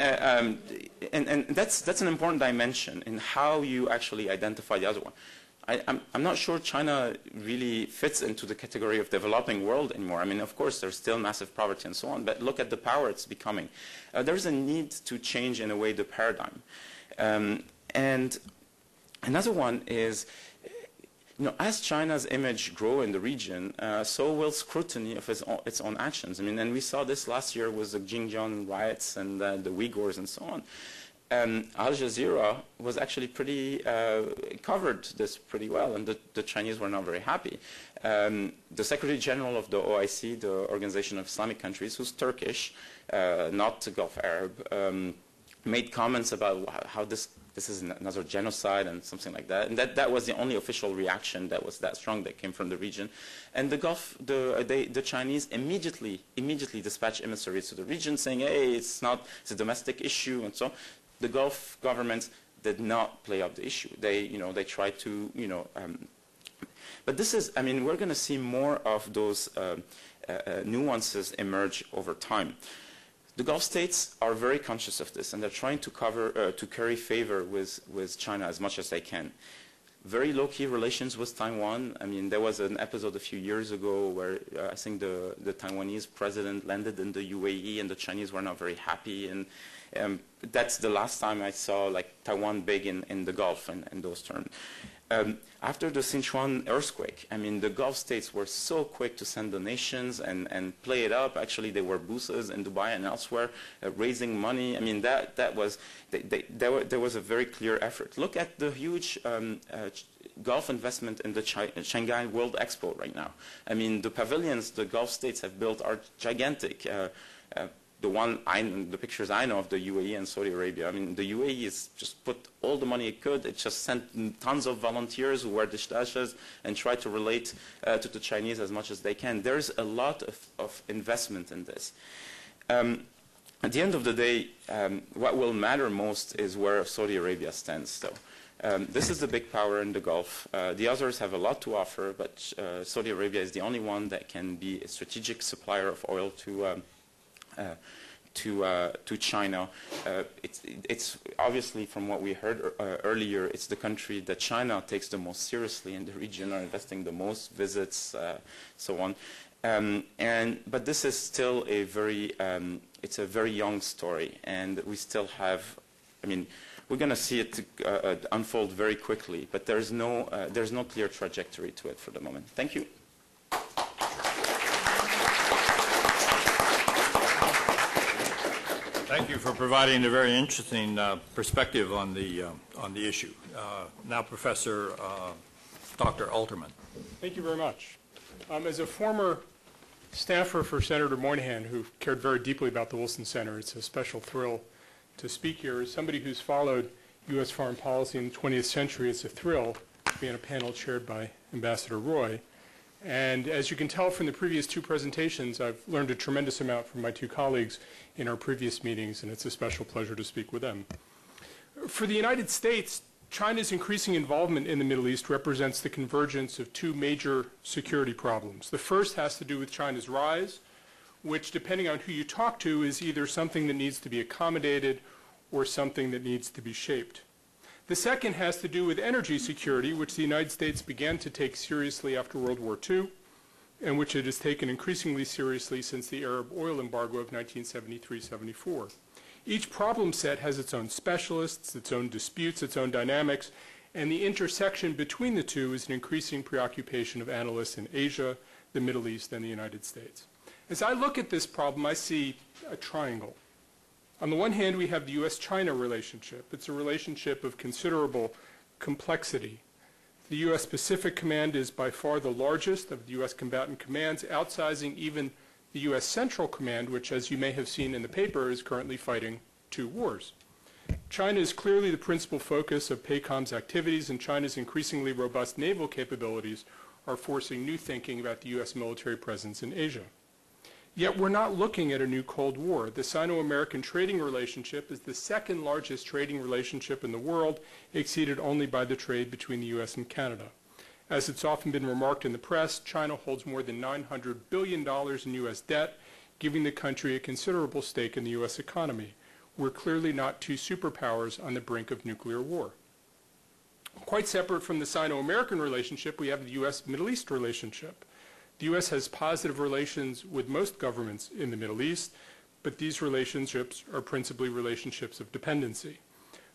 Speaker 4: that's an important dimension in how you actually identify the other one. I'm not sure China really fits into the category of developing world anymore. I mean, of course, there's still massive poverty and so on, but look at the power it's becoming. There's a need to change, in a way, the paradigm. And another one is, as China's image grow in the region, so will scrutiny of its own actions. I mean, and we saw this last year with the Xinjiang riots and the Uyghurs and so on. Al Jazeera was actually covered this pretty well, and the Chinese were not very happy. The Secretary General of the OIC, the Organization of Islamic Countries, who's Turkish, not Gulf Arab, made comments about how this is another genocide and something like that. And that was the only official reaction that was that strong that came from the region. And the Chinese immediately dispatched emissaries to the region saying, hey, it's a domestic issue and so on. The Gulf governments did not play up the issue. They tried to, but this is, I mean, we're going to see more of those nuances emerge over time. The Gulf states are very conscious of this, and they're trying to curry favor with China as much as they can. Very low-key relations with Taiwan. I mean, there was an episode a few years ago where I think the Taiwanese president landed in the UAE, and the Chinese were not very happy. And that's the last time I saw Taiwan big in the Gulf in those terms. After the Sichuan earthquake, I mean, the Gulf states were so quick to send donations and play it up. Actually, there were bourses in Dubai and elsewhere raising money. I mean, there was a very clear effort. Look at the huge Gulf investment in the Shanghai World Expo right now. I mean, the pavilions the Gulf states have built are gigantic. The pictures I know of the UAE and Saudi Arabia, I mean, the UAE has just put all the money it could. It just sent tons of volunteers who wear dishtashas and try to relate to the Chinese as much as they can. There's a lot of investment in this. At the end of the day, what will matter most is where Saudi Arabia stands, though. This is the big power in the Gulf. The others have a lot to offer, but Saudi Arabia is the only one that can be a strategic supplier of oil to China. It's obviously, from what we heard earlier, it's the country that China takes the most seriously in the region, are investing the most visits, so on. But this is still it's a very young story, and we still have, I mean, we're going to see it unfold very quickly, but there's no clear trajectory to it for the moment. Thank you.
Speaker 2: Thank you for providing a very interesting perspective on the issue. Now, Professor Dr. Alterman.
Speaker 5: Thank you very much. As a former staffer for Senator Moynihan, who cared very deeply about the Wilson Center, it's a special thrill to speak here. As somebody who's followed U.S. foreign policy in the 20th century, it's a thrill to be on a panel chaired by Ambassador Roy. And as you can tell from the previous two presentations, I've learned a tremendous amount from my two colleagues in our previous meetings, and it's a special pleasure to speak with them. For the United States, China's increasing involvement in the Middle East represents the convergence of two major security problems. The first has to do with China's rise, which, depending on who you talk to, is either something that needs to be accommodated or something that needs to be shaped. The second has to do with energy security, which the United States began to take seriously after World War II, and which it has taken increasingly seriously since the Arab oil embargo of 1973-74. Each problem set has its own specialists, its own disputes, its own dynamics, and the intersection between the two is an increasing preoccupation of analysts in Asia, the Middle East, and the United States. As I look at this problem, I see a triangle. On the one hand, we have the U.S.-China relationship. It's a relationship of considerable complexity. The U.S. Pacific Command is by far the largest of the U.S. combatant commands, outsizing even the U.S. Central Command, which, as you may have seen in the paper, is currently fighting two wars. China is clearly the principal focus of PACOM's activities, and China's increasingly robust naval capabilities are forcing new thinking about the U.S. military presence in Asia. Yet we're not looking at a new Cold War. The Sino-American trading relationship is the second largest trading relationship in the world, exceeded only by the trade between the U.S. and Canada. As it's often been remarked in the press, China holds more than $900 billion in U.S. debt, giving the country a considerable stake in the U.S. economy. We're clearly not two superpowers on the brink of nuclear war. Quite separate from the Sino-American relationship, we have the U.S.-Middle East relationship. The U.S. has positive relations with most governments in the Middle East, but these relationships are principally relationships of dependency.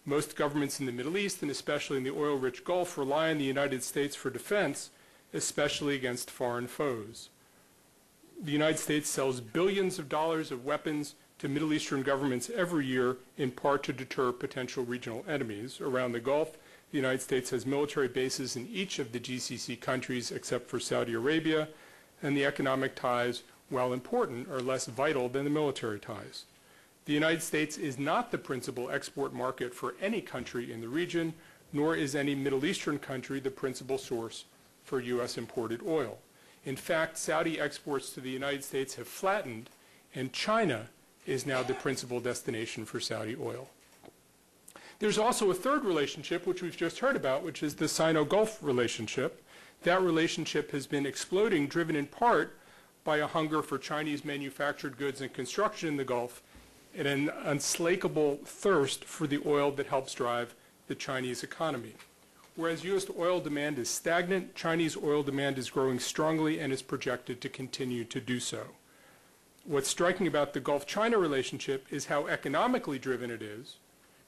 Speaker 5: Most governments in the Middle East, and especially in the oil-rich Gulf, rely on the United States for defense, especially against foreign foes. The United States sells billions of dollars of weapons to Middle Eastern governments every year, in part to deter potential regional enemies. Around the Gulf, the United States has military bases in each of the GCC countries except for Saudi Arabia, and the economic ties, while important, are less vital than the military ties. The United States is not the principal export market for any country in the region, nor is any Middle Eastern country the principal source for U.S. imported oil. In fact, Saudi exports to the United States have flattened, and China is now the principal destination for Saudi oil. There's also a third relationship, which we've just heard about, which is the Sino-Gulf relationship. That relationship has been exploding, driven in part by a hunger for Chinese manufactured goods and construction in the Gulf, and an unslakable thirst for the oil that helps drive the Chinese economy. Whereas U.S. oil demand is stagnant, Chinese oil demand is growing strongly and is projected to continue to do so. What's striking about the Gulf-China relationship is how economically driven it is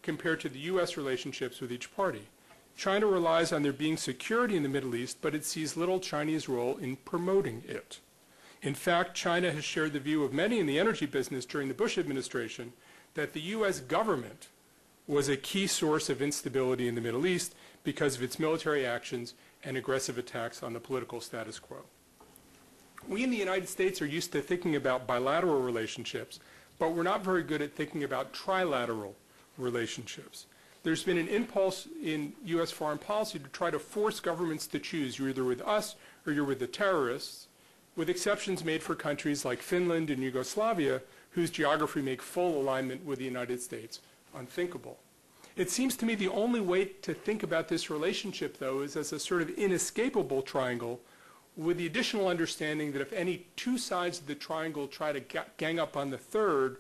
Speaker 5: compared to the U.S. relationships with each party. China relies on there being security in the Middle East, but it sees little Chinese role in promoting it. In fact, China has shared the view of many in the energy business during the Bush administration that the U.S. government was a key source of instability in the Middle East because of its military actions and aggressive attacks on the political status quo. We in the United States are used to thinking about bilateral relationships, but we're not very good at thinking about trilateral relationships. There's been an impulse in U.S. foreign policy to try to force governments to choose. You're either with us or you're with the terrorists, with exceptions made for countries like Finland and Yugoslavia, whose geography make full alignment with the United States unthinkable. It seems to me the only way to think about this relationship, though, is as a sort of inescapable triangle, with the additional understanding that if any two sides of the triangle try to gang up on the third,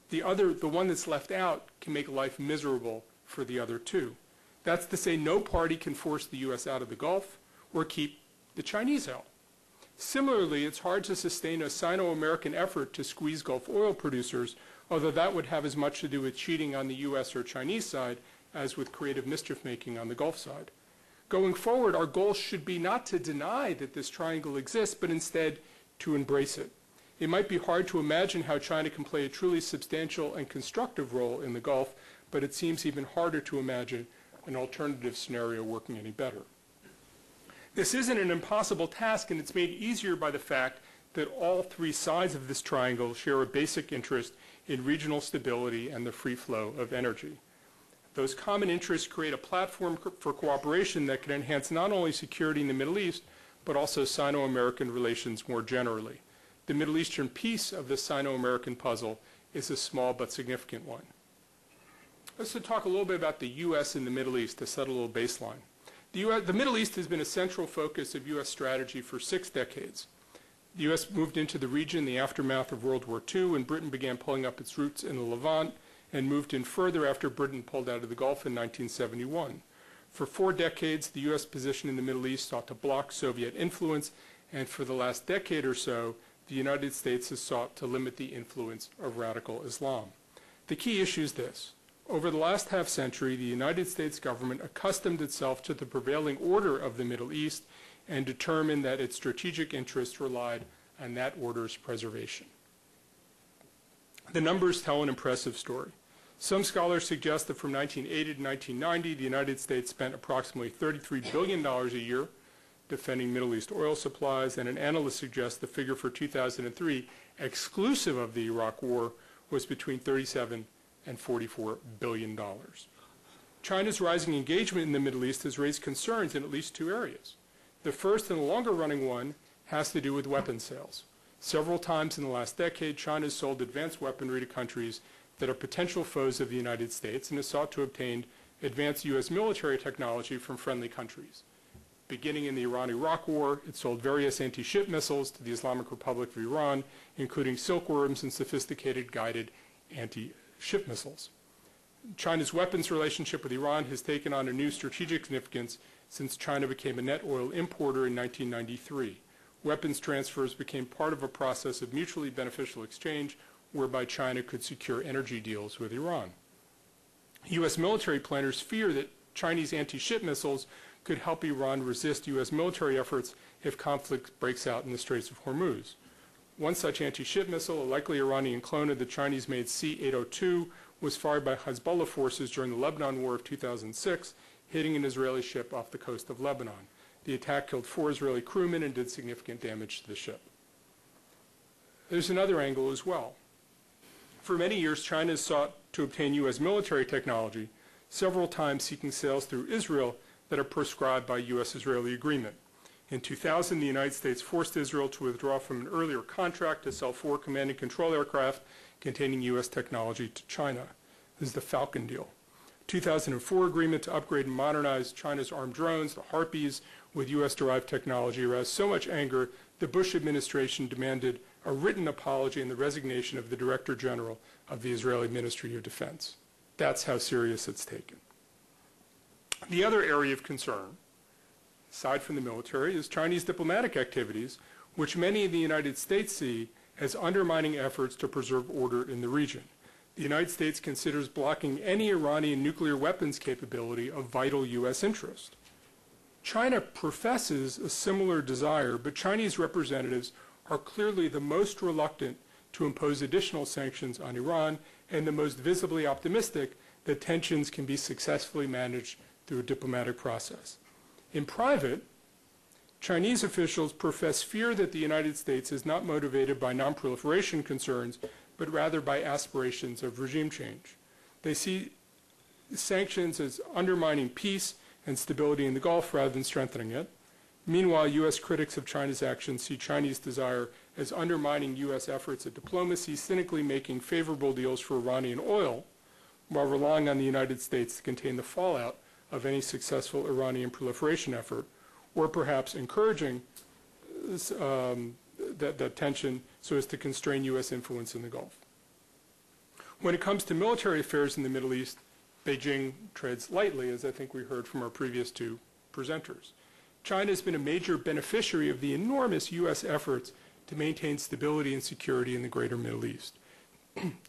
Speaker 5: the one that's left out can make life miserable for the other two. That's to say, no party can force the U.S. out of the Gulf or keep the Chinese out. Similarly, it's hard to sustain a Sino-American effort to squeeze Gulf oil producers, although that would have as much to do with cheating on the U.S. or Chinese side as with creative mischief-making on the Gulf side. Going forward, our goal should be not to deny that this triangle exists, but instead to embrace it. It might be hard to imagine how China can play a truly substantial and constructive role in the Gulf, but it seems even harder to imagine an alternative scenario working any better. This isn't an impossible task, and it's made easier by the fact that all three sides of this triangle share a basic interest in regional stability and the free flow of energy. Those common interests create a platform for cooperation that can enhance not only security in the Middle East, but also Sino-American relations more generally. The Middle Eastern piece of the Sino-American puzzle is a small but significant one. Let's talk a little bit about the U.S. and the Middle East to set a little baseline. The Middle East has been a central focus of U.S. strategy for 6 decades. The U.S. moved into the region in the aftermath of World War II, and Britain began pulling up its roots in the Levant and moved in further after Britain pulled out of the Gulf in 1971. For 4 decades, the U.S. position in the Middle East sought to block Soviet influence, and for the last decade or so, the United States has sought to limit the influence of radical Islam. The key issue is this. Over the last half-century, the United States government accustomed itself to the prevailing order of the Middle East and determined that its strategic interests relied on that order's preservation. The numbers tell an impressive story. Some scholars suggest that from 1980 to 1990, the United States spent approximately $33 billion a year defending Middle East oil supplies, and an analyst suggests the figure for 2003, exclusive of the Iraq War, was between $37 and $44 billion. China's rising engagement in the Middle East has raised concerns in at least 2 areas. The first and the longer-running one has to do with weapons sales. Several times in the last decade, China has sold advanced weaponry to countries that are potential foes of the United States and has sought to obtain advanced U.S. military technology from friendly countries. Beginning in the Iran-Iraq War, it sold various anti-ship missiles to the Islamic Republic of Iran, including silkworms and sophisticated guided anti-ship missiles. China's weapons relationship with Iran has taken on a new strategic significance since China became a net oil importer in 1993. Weapons transfers became part of a process of mutually beneficial exchange whereby China could secure energy deals with Iran. U.S. military planners fear that Chinese anti-ship missiles could help Iran resist U.S. military efforts if conflict breaks out in the Straits of Hormuz. One such anti-ship missile, a likely Iranian clone of the Chinese-made C-802, was fired by Hezbollah forces during the Lebanon War of 2006, hitting an Israeli ship off the coast of Lebanon. The attack killed 4 Israeli crewmen and did significant damage to the ship. There's another angle as well. For many years, China has sought to obtain U.S. military technology, several times seeking sales through Israel that are prescribed by U.S.-Israeli agreement. In 2000, the United States forced Israel to withdraw from an earlier contract to sell 4 command and control aircraft containing U.S. technology to China. This is the Falcon deal. 2004 agreement to upgrade and modernize China's armed drones, the Harpies, with U.S.-derived technology aroused so much anger, the Bush administration demanded a written apology and the resignation of the Director General of the Israeli Ministry of Defense. That's how serious it's taken. The other area of concern, aside from the military, is Chinese diplomatic activities, which many in the United States see as undermining efforts to preserve order in the region. The United States considers blocking any Iranian nuclear weapons capability of vital U.S. interest. China professes a similar desire, but Chinese representatives are clearly the most reluctant to impose additional sanctions on Iran and the most visibly optimistic that tensions can be successfully managed through a diplomatic process. In private, Chinese officials profess fear that the United States is not motivated by nonproliferation concerns, but rather by aspirations of regime change. They see sanctions as undermining peace and stability in the Gulf rather than strengthening it. Meanwhile, U.S. critics of China's actions see Chinese desire as undermining U.S. efforts at diplomacy, cynically making favorable deals for Iranian oil, while relying on the United States to contain the fallout of any successful Iranian proliferation effort, or perhaps encouraging that tension so as to constrain U.S. influence in the Gulf. When it comes to military affairs in the Middle East, Beijing treads lightly, as I think we heard from our previous 2 presenters. China has been a major beneficiary of the enormous U.S. efforts to maintain stability and security in the greater Middle East.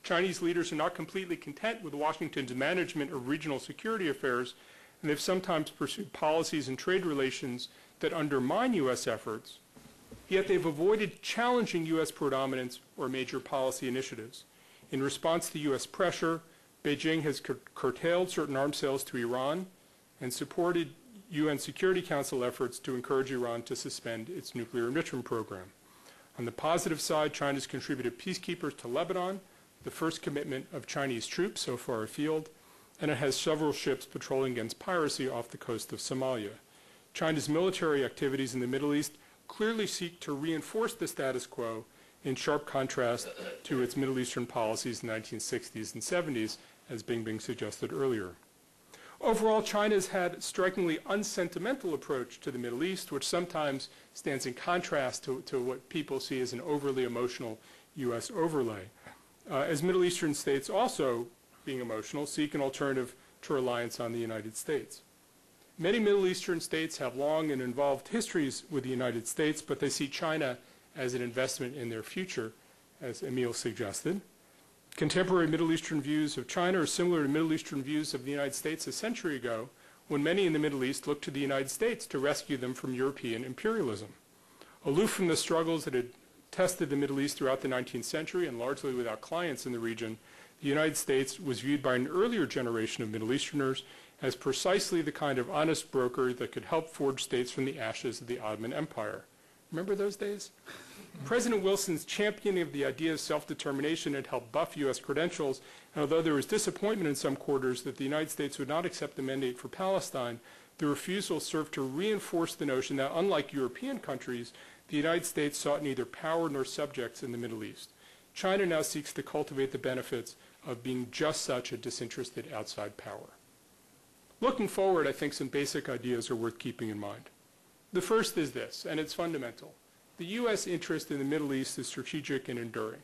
Speaker 5: Chinese leaders are not completely content with Washington's management of regional security affairs, and they've sometimes pursued policies and trade relations that undermine U.S. efforts, yet they've avoided challenging U.S. predominance or major policy initiatives. In response to U.S. pressure, Beijing has curtailed certain arms sales to Iran and supported UN Security Council efforts to encourage Iran to suspend its nuclear enrichment program. On the positive side, China has contributed peacekeepers to Lebanon, the first commitment of Chinese troops so far afield, and it has several ships patrolling against piracy off the coast of Somalia. China's military activities in the Middle East clearly seek to reinforce the status quo in sharp contrast to its Middle Eastern policies in the 1960s and 70s, as being suggested earlier. Overall, China has had a strikingly unsentimental approach to the Middle East, which sometimes stands in contrast to what people see as an overly emotional U.S. overlay. As Middle Eastern states also, being emotional, seek an alternative to reliance on the United States. Many Middle Eastern states have long and involved histories with the United States, but they see China as an investment in their future, as Emil suggested. Contemporary Middle Eastern views of China are similar to Middle Eastern views of the United States a century ago, when many in the Middle East looked to the United States to rescue them from European imperialism. Aloof from the struggles that had tested the Middle East throughout the 19th century and largely without clients in the region, the United States was viewed by an earlier generation of Middle Easterners as precisely the kind of honest broker that could help forge states from the ashes of the Ottoman Empire. Remember those days? President Wilson's championing of the idea of self-determination had helped buff U.S. credentials, and although there was disappointment in some quarters that the United States would not accept the mandate for Palestine, the refusal served to reinforce the notion that, unlike European countries, the United States sought neither power nor subjects in the Middle East. China now seeks to cultivate the benefits of being just such a disinterested outside power. Looking forward, I think some basic ideas are worth keeping in mind. The first is this, and it's fundamental. The U.S. interest in the Middle East is strategic and enduring.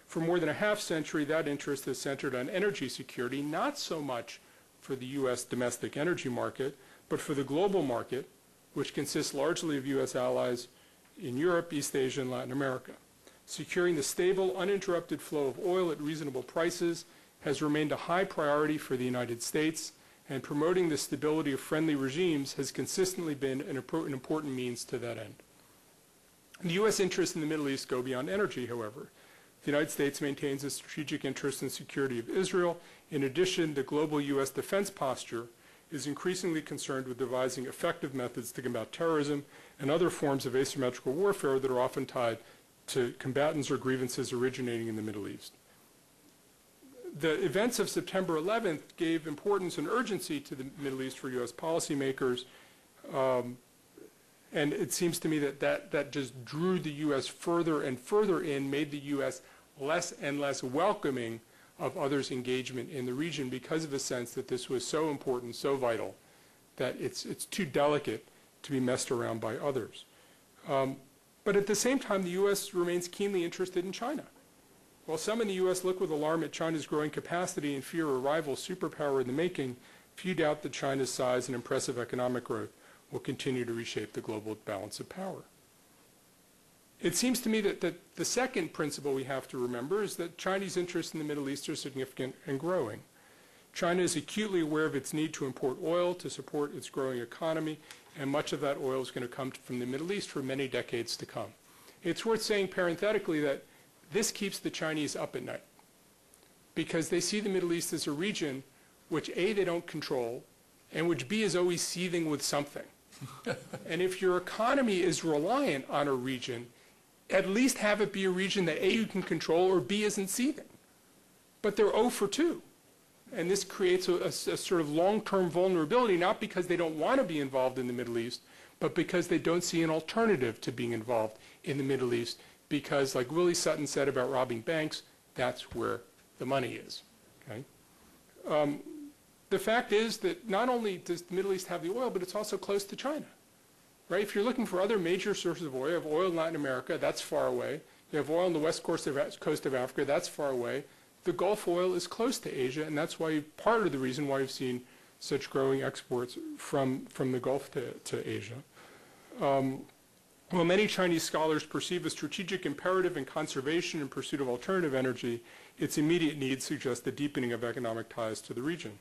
Speaker 5: For more than a half century, that interest has centered on energy security, not so much for the U.S. domestic energy market, but for the global market, which consists largely of U.S. allies in Europe, East Asia, and Latin America. Securing the stable, uninterrupted flow of oil at reasonable prices has remained a high priority for the United States, and promoting the stability of friendly regimes has consistently been an important means to that end. The U.S. interests in the Middle East go beyond energy, however. The United States maintains a strategic interest in security of Israel. In addition, the global U.S. defense posture is increasingly concerned with devising effective methods to combat terrorism and other forms of asymmetrical warfare that are often tied to combatants or grievances originating in the Middle East. The events of September 11th gave importance and urgency to the Middle East for U.S. policymakers, and it seems to me that just drew the U.S. further and further in, made the U.S. less and less welcoming of others' engagement in the region because of a sense that this was so important, so vital, that it's too delicate to be messed around by others. But at the same time, the U.S. remains keenly interested in China. While some in the U.S. look with alarm at China's growing capacity and fear a rival superpower in the making, few doubt that China's size and impressive economic growth will continue to reshape the global balance of power. It seems to me that the second principle we have to remember is that Chinese interests in the Middle East are significant and growing. China is acutely aware of its need to import oil to support its growing economy, and much of that oil is going to come from the Middle East for many decades to come. It's worth saying parenthetically that this keeps the Chinese up at night because they see the Middle East as a region which A, they don't control, and which B, is always seething with something. And if your economy is reliant on a region, at least have it be a region that A, you can control, or B, isn't seething. But they're 0 for 2. And this creates a sort of long-term vulnerability, not because they don't want to be involved in the Middle East, but because they don't see an alternative to being involved in the Middle East, because, like Willie Sutton said about robbing banks, that's where the money is. Okay? The fact is that not only does the Middle East have the oil, but it's also close to China. Right? If you're looking for other major sources of oil, you have oil in Latin America, that's far away. You have oil on the west coast of Africa, that's far away. The Gulf oil is close to Asia, and that's why part of the reason why you've seen such growing exports from the Gulf to Asia. While many Chinese scholars perceive a strategic imperative in conservation in pursuit of alternative energy, its immediate needs suggest the deepening of economic ties to the region.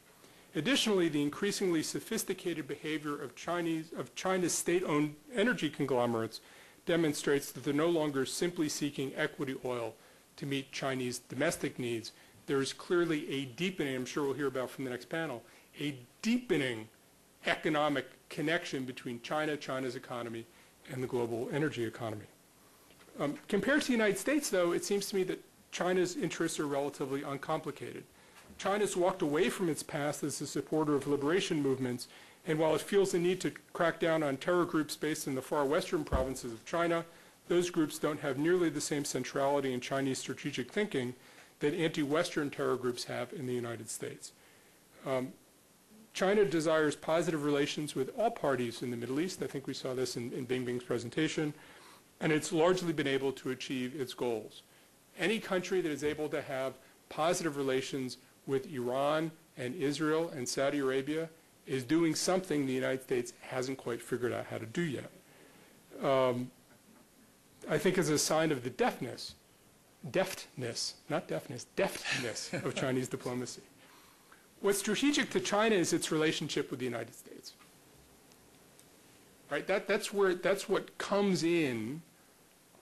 Speaker 5: Additionally, the increasingly sophisticated behavior of China's state-owned energy conglomerates demonstrates that they're no longer simply seeking equity oil to meet Chinese domestic needs. There is clearly a deepening, I'm sure we'll hear about from the next panel, a deepening economic connection between China, China's economy, and the global energy economy. Compared to the United States, though, it seems to me that China's interests are relatively uncomplicated. China's walked away from its past as a supporter of liberation movements, and while it feels the need to crack down on terror groups based in the far western provinces of China, those groups don't have nearly the same centrality in Chinese strategic thinking that anti-Western terror groups have in the United States. China desires positive relations with all parties in the Middle East. I think we saw this in Bingbing's presentation, and it's largely been able to achieve its goals. Any country that is able to have positive relations with Iran and Israel and Saudi Arabia is doing something the United States hasn't quite figured out how to do yet. I think as a sign of the deftness of Chinese diplomacy. What's strategic to China is its relationship with the United States. Right? That's what comes in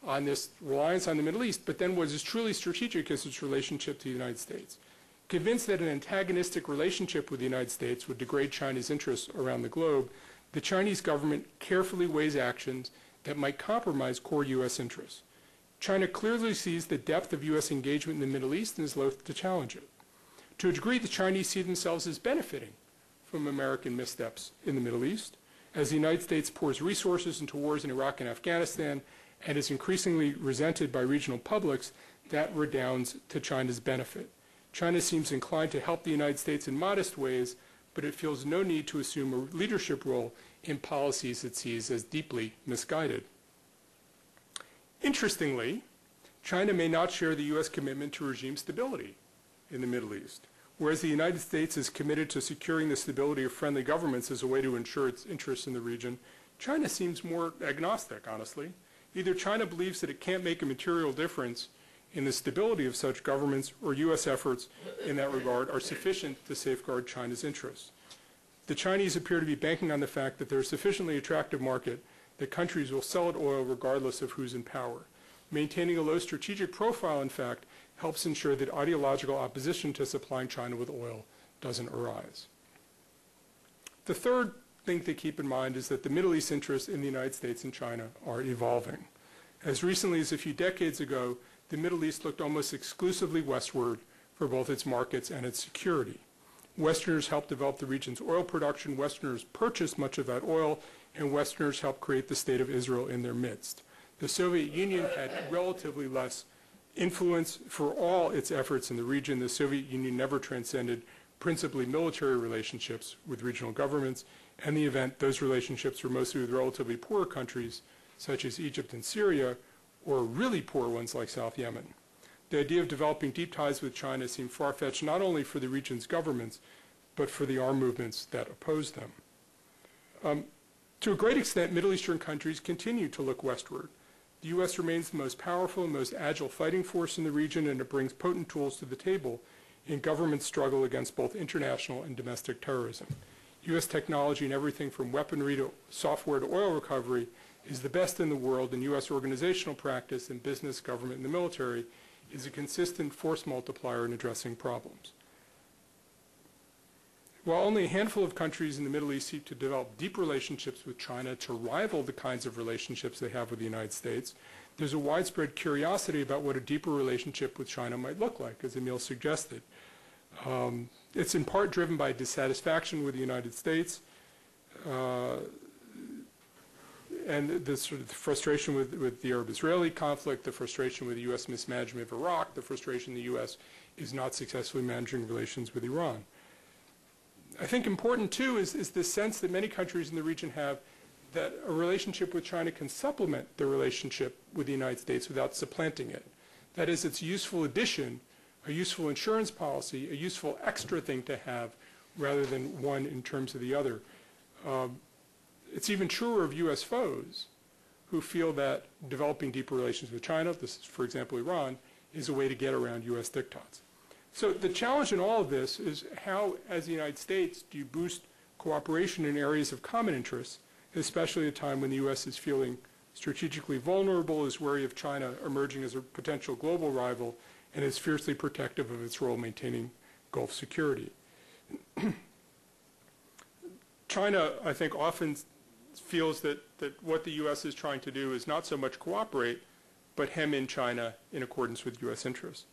Speaker 5: on this reliance on the Middle East, but then what is truly strategic is its relationship to the United States. Convinced that an antagonistic relationship with the United States would degrade China's interests around the globe, the Chinese government carefully weighs actions that might compromise core U.S. interests. China clearly sees the depth of U.S. engagement in the Middle East and is loath to challenge it. To a degree, the Chinese see themselves as benefiting from American missteps in the Middle East, as the United States pours resources into wars in Iraq and Afghanistan and is increasingly resented by regional publics. That redounds to China's benefit. China seems inclined to help the United States in modest ways, but it feels no need to assume a leadership role in policies it sees as deeply misguided. Interestingly, China may not share the U.S. commitment to regime stability in the Middle East, whereas the United States is committed to securing the stability of friendly governments as a way to ensure its interests in the region. China seems more agnostic, honestly. Either China believes that it can't make a material difference in the stability of such governments, or U.S. efforts in that regard are sufficient to safeguard China's interests. The Chinese appear to be banking on the fact that there's a sufficiently attractive market that countries will sell it oil regardless of who's in power. Maintaining a low strategic profile, in fact, helps ensure that ideological opposition to supplying China with oil doesn't arise. The third thing to keep in mind is that the Middle East interests in the United States and China are evolving. As recently as a few decades ago, the Middle East looked almost exclusively westward for both its markets and its security. Westerners helped develop the region's oil production, Westerners purchased much of that oil, and Westerners helped create the State of Israel in their midst. The Soviet Union had relatively less influence for all its efforts in the region. The Soviet Union never transcended principally military relationships with regional governments. In the event, those relationships were mostly with relatively poor countries, such as Egypt and Syria, or really poor ones like South Yemen. The idea of developing deep ties with China seemed far-fetched not only for the region's governments, but for the armed movements that opposed them. To a great extent, Middle Eastern countries continue to look westward. The U.S. remains the most powerful and most agile fighting force in the region, and it brings potent tools to the table in government's struggle against both international and domestic terrorism. U.S. technology in everything from weaponry to software to oil recovery is the best in the world, and U.S. organizational practice in business, government, and the military is a consistent force multiplier in addressing problems. While only a handful of countries in the Middle East seek to develop deep relationships with China to rival the kinds of relationships they have with the United States, there's a widespread curiosity about what a deeper relationship with China might look like, as Emil suggested. It's in part driven by dissatisfaction with the United States, and the sort of frustration with the Arab-Israeli conflict, the frustration with the U.S. mismanagement of Iraq, the frustration the U.S. is not successfully managing relations with Iran. I think important, too, is this sense that many countries in the region have that a relationship with China can supplement the relationship with the United States without supplanting it. That is, it's a useful addition, a useful insurance policy, a useful extra thing to have rather than one in terms of the other. It's even truer of U.S. foes who feel that developing deeper relations with China, this is, for example, Iran, is a way to get around U.S. diktats. So the challenge in all of this is how, as the United States, do you boost cooperation in areas of common interest, especially at a time when the U.S. is feeling strategically vulnerable, is wary of China emerging as a potential global rival, and is fiercely protective of its role maintaining Gulf security. China, I think, often feels that what the U.S. is trying to do is not so much cooperate, but hem in China in accordance with U.S. interests.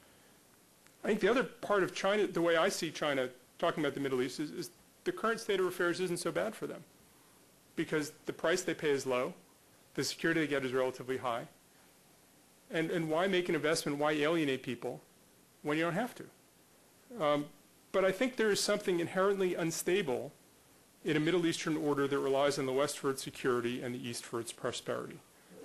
Speaker 5: I think the other part of China, the way I see China talking about the Middle East, is the current state of affairs isn't so bad for them, because the price they pay is low, the security they get is relatively high, and why make an investment, why alienate people when you don't have to? But I think there is something inherently unstable in a Middle Eastern order that relies on the West for its security and the East for its prosperity.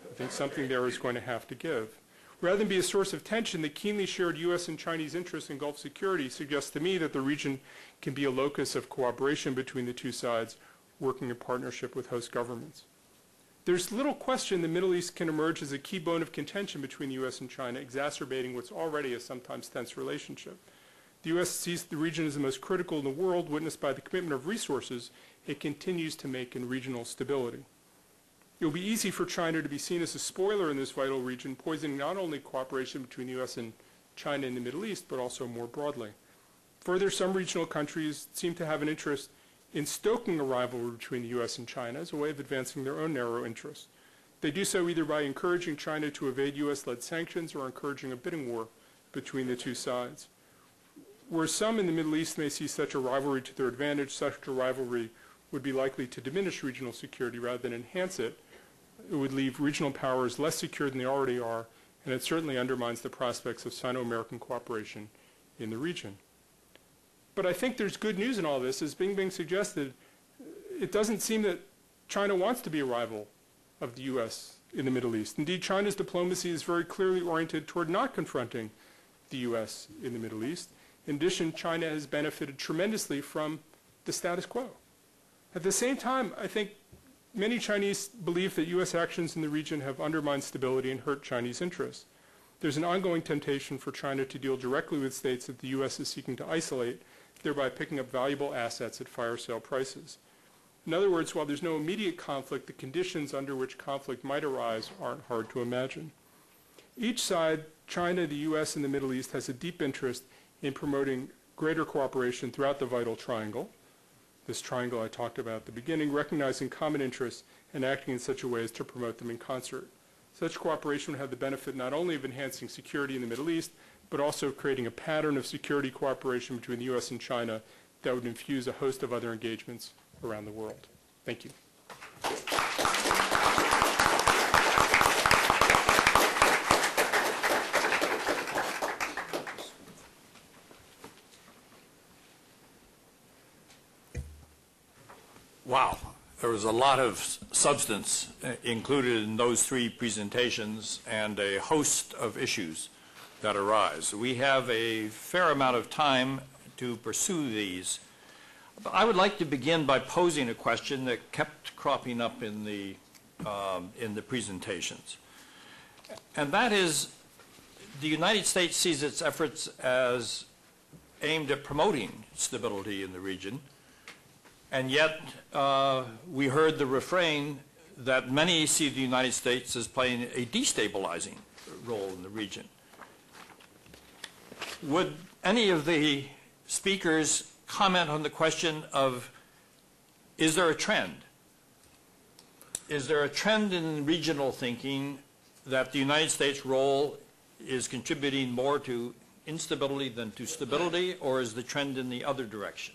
Speaker 5: I think something there is going to have to give. Rather than be a source of tension, the keenly shared U.S. and Chinese interests in Gulf security suggests to me that the region can be a locus of cooperation between the two sides, working in partnership with host governments. There's little question the Middle East can emerge as a key bone of contention between the U.S. and China, exacerbating what's already a sometimes tense relationship. The U.S. sees the region as the most critical in the world, witnessed by the commitment of resources it continues to make in regional stability. It will be easy for China to be seen as a spoiler in this vital region, poisoning not only cooperation between the U.S. and China in the Middle East, but also more broadly. Further, some regional countries seem to have an interest in stoking a rivalry between the U.S. and China as a way of advancing their own narrow interests. They do so either by encouraging China to evade U.S.-led sanctions or encouraging a bidding war between the two sides. Where some in the Middle East may see such a rivalry to their advantage, such a rivalry would be likely to diminish regional security rather than enhance it. It would leave regional powers less secure than they already are, and it certainly undermines the prospects of Sino-American cooperation in the region. But I think there's good news in all this. As Bing suggested, it doesn't seem that China wants to be a rival of the U.S. in the Middle East. Indeed, China's diplomacy is very clearly oriented toward not confronting the U.S. in the Middle East. In addition, China has benefited tremendously from the status quo. At the same time, I think many Chinese believe that U.S. actions in the region have undermined stability and hurt Chinese interests. There's an ongoing temptation for China to deal directly with states that the U.S. is seeking to isolate, thereby picking up valuable assets at fire sale prices. In other words, while there's no immediate conflict, the conditions under which conflict might arise aren't hard to imagine. Each side, China, the U.S., and the Middle East, has a deep interest in promoting greater cooperation throughout the vital triangle. This triangle I talked about at the beginning, recognizing common interests and acting in such a way as to promote them in concert. Such cooperation would have the benefit not only of enhancing security in the Middle East, but also of creating a pattern of security cooperation between the U.S. and China that would infuse a host of other engagements around the world. Thank you.
Speaker 2: Wow, there was a lot of substance included in those three presentations and a host of issues that arise. We have a fair amount of time to pursue these. But I would like to begin by posing a question that kept cropping up in the presentations. And that is, the United States sees its efforts as aimed at promoting stability in the region. And yet, we heard the refrain that many see the United States as playing a destabilizing role in the region. Would any of the speakers comment on the question of, is there a trend? Is there a trend in regional thinking that the United States' role is contributing more to instability than to stability, or is the trend in the other direction?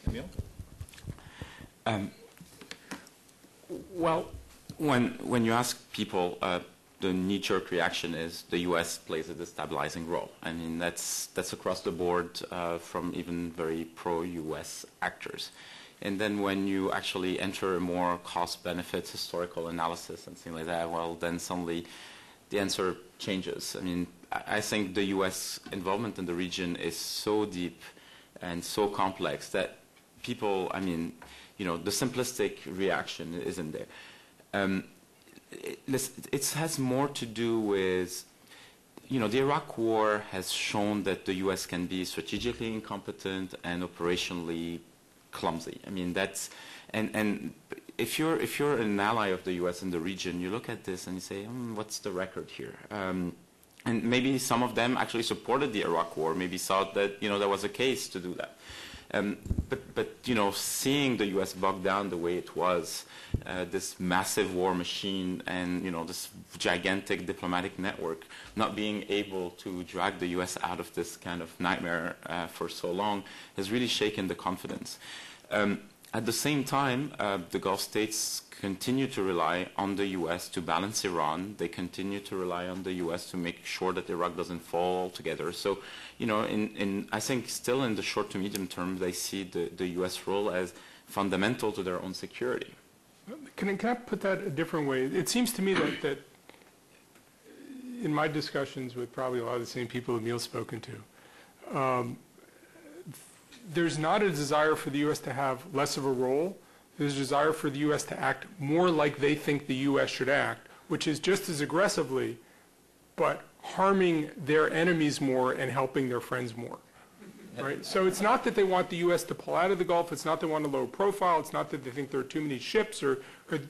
Speaker 2: Emil?
Speaker 4: Well, when you ask people, the knee-jerk reaction is the U.S. plays a destabilizing role. I mean, that's across the board from even very pro-U.S. actors. And then when you actually enter a more cost-benefit historical analysis and things like that, well, then suddenly the answer changes. I mean, I think the U.S. involvement in the region is so deep and so complex that people, I mean, you know, the simplistic reaction isn't there. It has more to do with, you know, the Iraq War has shown that the U.S. can be strategically incompetent and operationally clumsy. I mean, that's, and if you're an ally of the U.S. in the region, you look at this and you say, what's the record here? And maybe some of them actually supported the Iraq War, maybe thought that, you know, there was a case to do that. But you know, seeing the U.S. bogged down the way it was, this massive war machine and, you know, this gigantic diplomatic network, not being able to drag the U.S. out of this kind of nightmare for so long, has really shaken the confidence. At the same time, the Gulf states continue to rely on the U.S. to balance Iran. They continue to rely on the U.S. to make sure that Iraq doesn't fall altogether. So, you know, I think still in the short to medium term, they see the U.S. role as fundamental to their own security.
Speaker 5: Can I put that a different way? It seems to me that in my discussions with probably a lot of the same people Emil's spoken to, there's not a desire for the U.S. to have less of a role. There's a desire for the U.S. to act more like they think the U.S. should act, which is just as aggressively, but harming their enemies more and helping their friends more. Right? So it's not that they want the U.S. to pull out of the Gulf. It's not that they want a low profile. It's not that they think there are too many ships or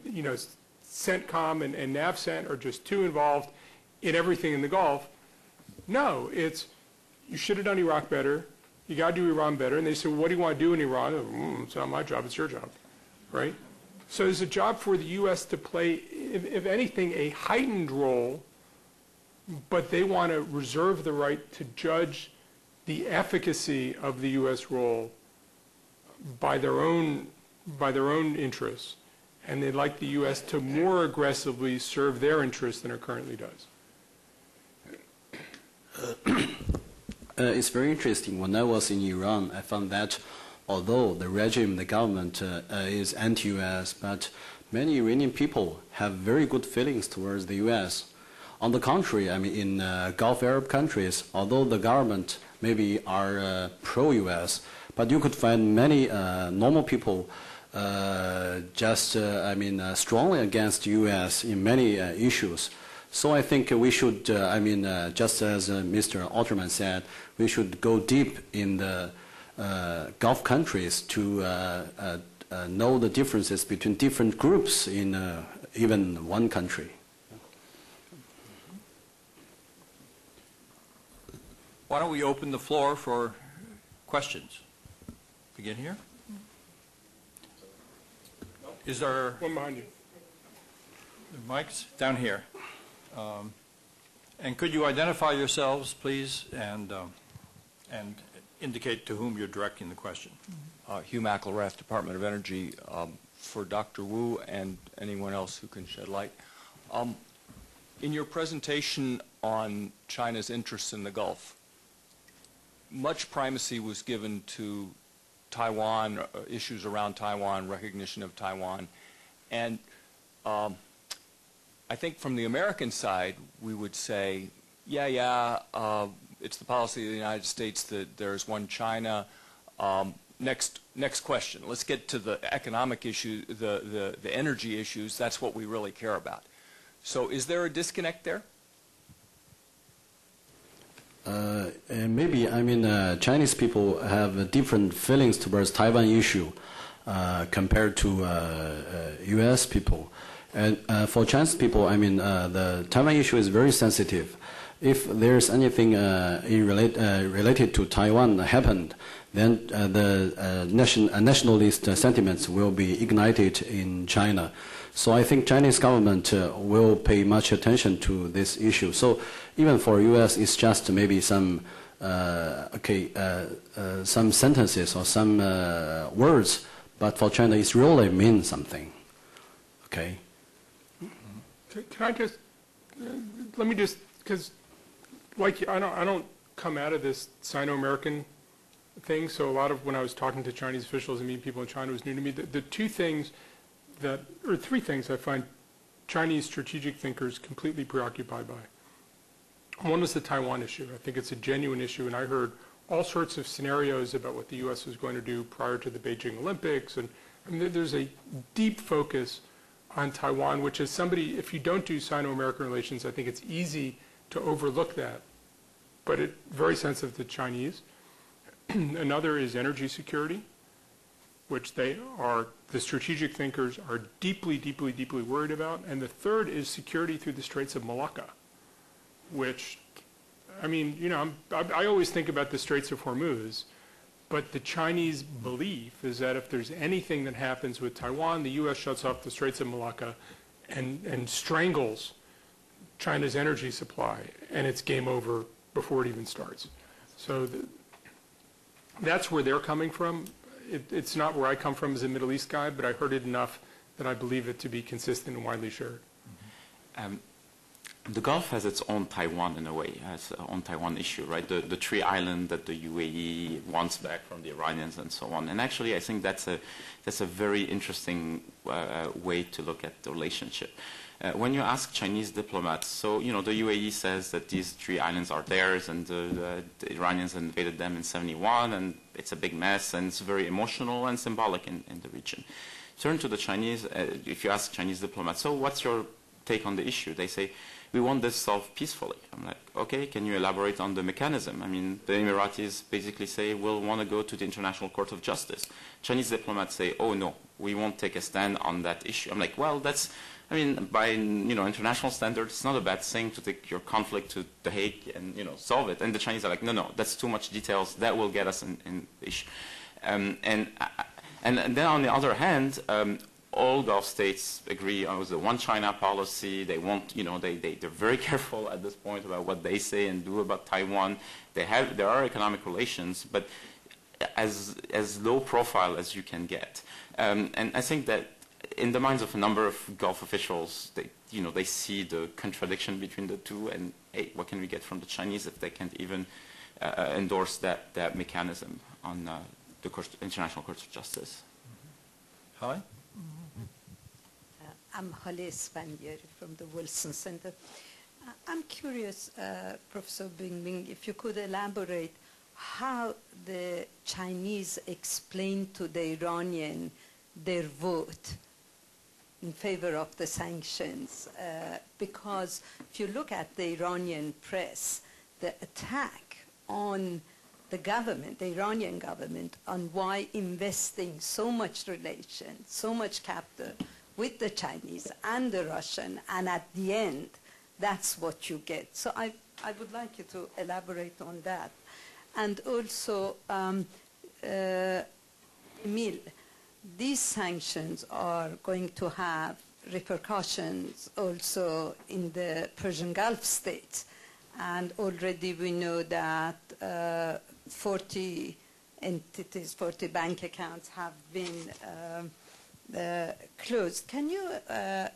Speaker 5: you know, CENTCOM and NAVCENT are just too involved in everything in the Gulf. No, it's you should have done Iraq better. You got to do Iran better. And they say, well, what do you want to do in Iran? It's not my job. It's your job. Right? So there's a job for the U.S. to play, if anything, a heightened role, but they want to reserve the right to judge the efficacy of the U.S. role by their own interests. And they'd like the U.S. to more aggressively serve their interests than it currently does.
Speaker 3: It's very interesting. When I was in Iran, I found that although the regime, the government is anti-U.S., but many Iranian people have very good feelings towards the U.S. On the contrary, I mean, in Gulf Arab countries, although the government maybe are pro-U.S., but you could find many normal people strongly against U.S. in many issues. So I think we should, just as Mr. Alterman said, we should go deep in the Gulf countries to know the differences between different groups in even one country.
Speaker 2: Why don't we open the floor for questions? Begin here. Is there
Speaker 5: One behind you.
Speaker 2: the mics down here? And could you identify yourselves, please, and indicate to whom you're directing the question?
Speaker 6: Hugh McElrath, Department of Energy. For Dr. Wu and anyone else who can shed light. In your presentation on China's interests in the Gulf, much primacy was given to Taiwan, issues around Taiwan, recognition of Taiwan, and I think from the American side, we would say, it's the policy of the United States that there's one China. Next question. Let's get to the economic issue, the energy issues. That's what we really care about. So is there a disconnect there?
Speaker 3: Maybe, Chinese people have different feelings towards Taiwan issue compared to U.S. people. And for Chinese people, the Taiwan issue is very sensitive. If there's anything related to Taiwan happened, then the nationalist sentiments will be ignited in China. So I think Chinese government will pay much attention to this issue. So even for U.S., it's just maybe some sentences or some words, but for China, it really means something. Okay.
Speaker 5: Can I just let me just because like I don't come out of this Sino-American thing. So a lot of when I was talking to Chinese officials and meeting people in China was new to me. The three things I find Chinese strategic thinkers completely preoccupied by. One is the Taiwan issue. I think it's a genuine issue, and I heard all sorts of scenarios about what the U.S. was going to do prior to the Beijing Olympics, and there's a deep focus on Taiwan, which is somebody, if you don't do Sino-American relations, I think it's easy to overlook that, but it's very sensitive to Chinese. Another is energy security, which the strategic thinkers are deeply, deeply, deeply worried about. And the third is security through the Straits of Malacca, which, I always think about the Straits of Hormuz, but the Chinese belief is that if there's anything that happens with Taiwan, the U.S. shuts off the Straits of Malacca and strangles China's energy supply, and it's game over before it even starts. So that's where they're coming from. It's not where I come from as a Middle East guy, but I heard it enough that I believe it to be consistent and widely shared.
Speaker 4: The Gulf has its own Taiwan in a way, has its own Taiwan issue, right? The tree island that the UAE wants back from the Iranians and so on. And actually, I think that's a very interesting way to look at the relationship. When you ask Chinese diplomats, so, the UAE says that these three islands are theirs and the Iranians invaded them in 1971 and it's a big mess and it's very emotional and symbolic in the region. Turn to the Chinese, if you ask Chinese diplomats, so what's your take on the issue? They say, we want this solved peacefully. I'm like, okay, can you elaborate on the mechanism? The Emiratis basically say, we'll want to go to the International Court of Justice. Chinese diplomats say, oh no, we won't take a stand on that issue. I'm like, well, that's, by international standards, it's not a bad thing to take your conflict to The Hague and solve it. And the Chinese are like, no, that's too much details. That will get us in the issue. And then on the other hand, all Gulf states agree on the one China policy. They want, they're very careful at this point about what they say and do about Taiwan. There are economic relations, but as low profile as you can get. And I think that in the minds of a number of Gulf officials, they see the contradiction between the two, and hey, what can we get from the Chinese if they can't even endorse that mechanism on the International Court of Justice.
Speaker 2: Holly?
Speaker 7: I'm Holly Spanier from the Wilson Center. I'm curious, Professor Bingbing, if you could elaborate how the Chinese explain to the Iranian their vote in favor of the sanctions. Because if you look at the Iranian press, the attack on the government, the Iranian government, on why investing so much relation, so much capital with the Chinese and the Russian, and at the end, that's what you get. So I would like you to elaborate on that. And also, Emil, these sanctions are going to have repercussions also in the Persian Gulf states. And already we know that 40 entities, 40 bank accounts have been closed. Can you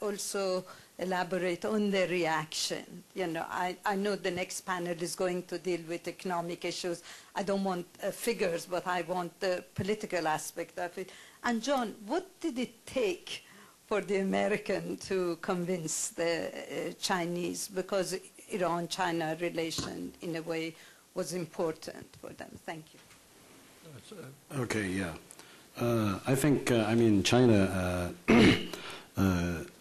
Speaker 7: also elaborate on the reaction? You know, I know the next panel is going to deal with economic issues. I don't want figures, but I want the political aspect of it. And John, what did it take for the American to convince the Chinese? Because Iran-China relation, in a way, was important for them. Thank you.
Speaker 3: Okay, yeah. I think, China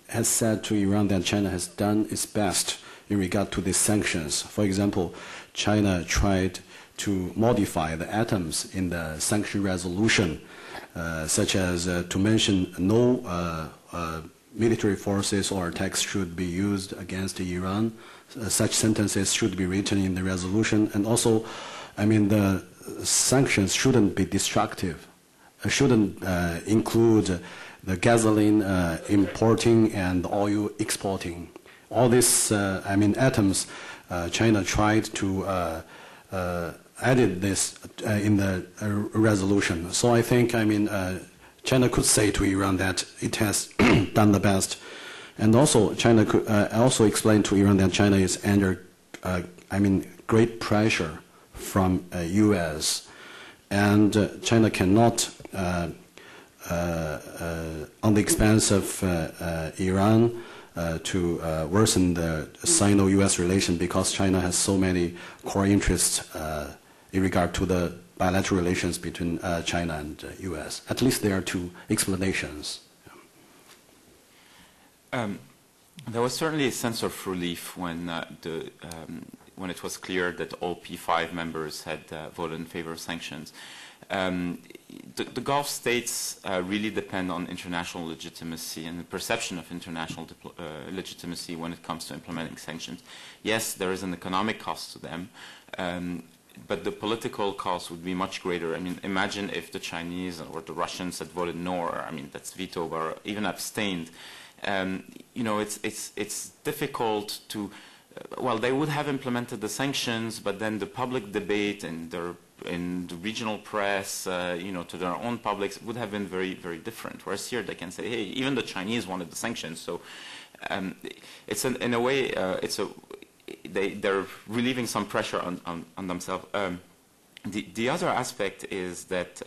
Speaker 3: has said to Iran that China has done its best in regard to these sanctions. For example, China tried to modify the items in the sanction resolution, such as to mention no military forces or attacks should be used against Iran. Such sentences should be written in the resolution. And also, the sanctions shouldn't be destructive. Shouldn't include the gasoline importing and oil exporting. All these, items, China tried to added this in the resolution. So I think, China could say to Iran that it has done the best. And also, China could also explain to Iran that China is under, great pressure from U.S. And China cannot, on the expense of Iran, to worsen the Sino-US relation, because China has so many core interests in regard to the bilateral relations between China and U.S. At least there are two explanations.
Speaker 4: There was certainly a sense of relief when when it was clear that all P5 members had voted in favor of sanctions. The Gulf states really depend on international legitimacy and the perception of international legitimacy when it comes to implementing sanctions. Yes, there is an economic cost to them, but the political cost would be much greater. Imagine if the Chinese or the Russians had voted no, or that's veto, or even abstained. It's difficult to. Well, they would have implemented the sanctions, but then the public debate and in the regional press, to their own publics would have been very, very different. Whereas here they can say, hey, even the Chinese wanted the sanctions. So it's in a way, they're relieving some pressure on themselves. The other aspect is that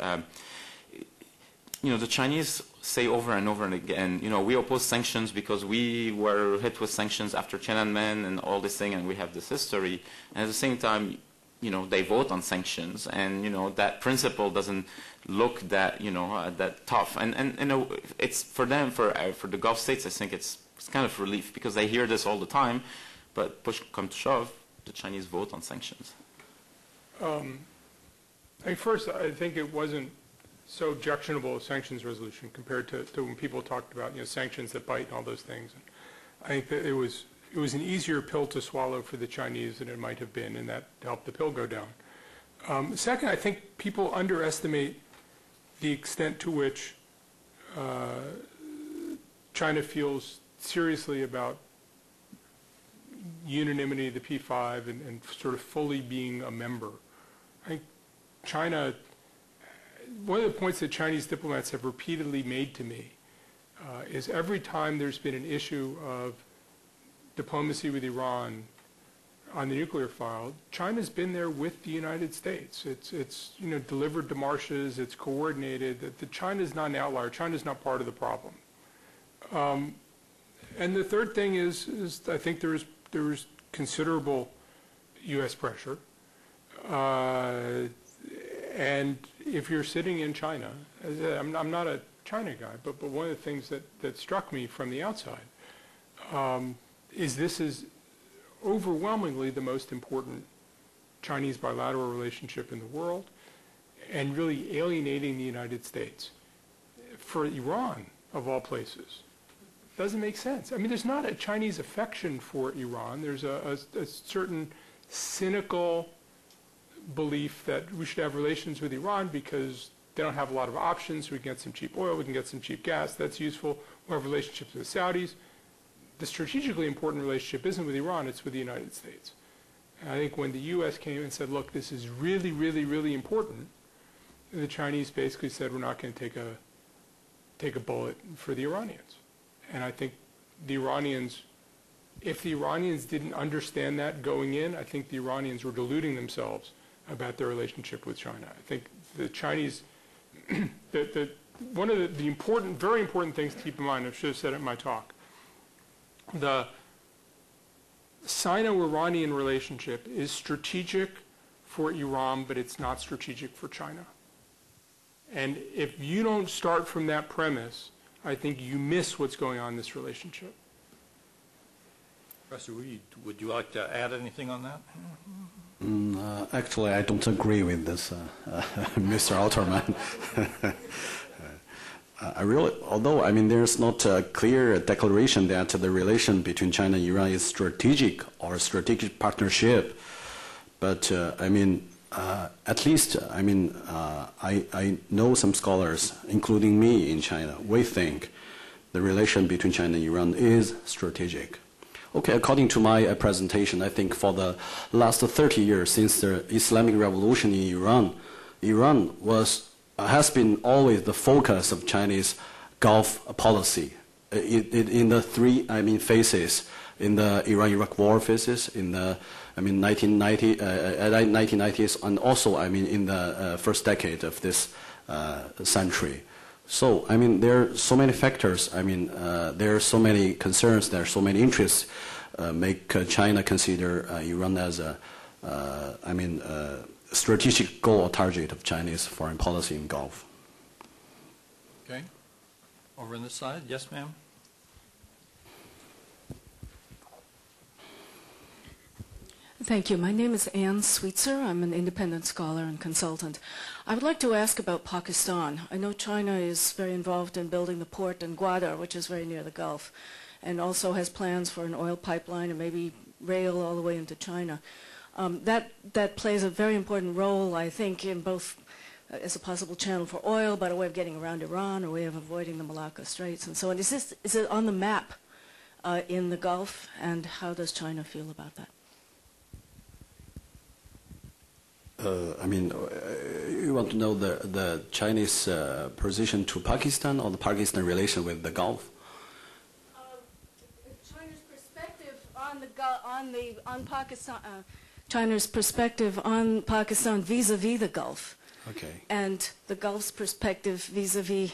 Speaker 4: the Chinese say over and over and again, we oppose sanctions because we were hit with sanctions after Tiananmen and all this thing, and we have this history. And at the same time, they vote on sanctions, and that principle doesn't look that that tough. And it's for them, for the Gulf states, I think it's kind of relief, because they hear this all the time. But push come to shove, the Chinese vote on sanctions.
Speaker 5: First, I think it wasn't so objectionable a sanctions resolution compared to when people talked about sanctions that bite and all those things. And I think that it was an easier pill to swallow for the Chinese than it might have been, and that helped the pill go down. Second, I think people underestimate the extent to which China feels seriously about unanimity of the P5 and sort of fully being a member. I think China, one of the points that Chinese diplomats have repeatedly made to me is every time there's been an issue of diplomacy with Iran on the nuclear file, China's been there with the United States. It's delivered demarches, it's coordinated. China's not an outlier. China's not part of the problem. And the third thing is I think there was considerable U.S. pressure. And if you're sitting in China, I'm not a China guy, but one of the things that struck me from the outside is this is overwhelmingly the most important Chinese bilateral relationship in the world, and really alienating the United States for Iran, of all places. Doesn't make sense. I mean, there's not a Chinese affection for Iran. There's a certain cynical belief that we should have relations with Iran because they don't have a lot of options. We can get some cheap oil, we can get some cheap gas, that's useful. We have relationships with the Saudis. The strategically important relationship isn't with Iran, it's with the United States. And I think when the U.S. came and said, look, this is really, really, really important, the Chinese basically said, we're not going to take a bullet for the Iranians. And I think the Iranians, if the Iranians didn't understand that going in, I think the Iranians were deluding themselves about their relationship with China. I think the Chinese, one of the important, very important things to keep in mind, I should have said it in my talk, the Sino-Iranian relationship is strategic for Iran, but it's not strategic for China. And if you don't start from that premise, I think you miss what's going on in this relationship.
Speaker 2: Professor Wu, would you like to add anything on that?
Speaker 3: Actually, I don't agree with this, Mr. Alterman. Although there's not a clear declaration that the relation between China and Iran is strategic or a strategic partnership, but at least I know some scholars, including me in China, we think the relation between China and Iran is strategic. Okay, according to my presentation, I think for the last 30 years since the Islamic Revolution in Iran, Iran has been always the focus of Chinese Gulf policy. In the three phases, in the Iran-Iraq War phases, in the 1990s, and also in the first decade of this century. So there are so many factors. There are so many concerns. There are so many interests make China consider Iran as a strategic goal or target of Chinese foreign policy in Gulf.
Speaker 2: Okay. Over on this side, yes, ma'am.
Speaker 8: Thank you. My name is Anne Sweetser. I'm an independent scholar and consultant. I would like to ask about Pakistan. I know China is very involved in building the port in Gwadar, which is very near the Gulf, and also has plans for an oil pipeline and maybe rail all the way into China. That plays a very important role, I think, in both as a possible channel for oil, but a way of getting around Iran, a way of avoiding the Malacca Straits, and so on. Is it on the map in the Gulf, and how does China feel about that?
Speaker 3: You want to know the Chinese position to Pakistan or the Pakistan relation with the Gulf?
Speaker 8: China's perspective on Pakistan. China's perspective on Pakistan vis-a-vis the Gulf.
Speaker 3: Okay. And
Speaker 8: the Gulf's perspective vis-a-vis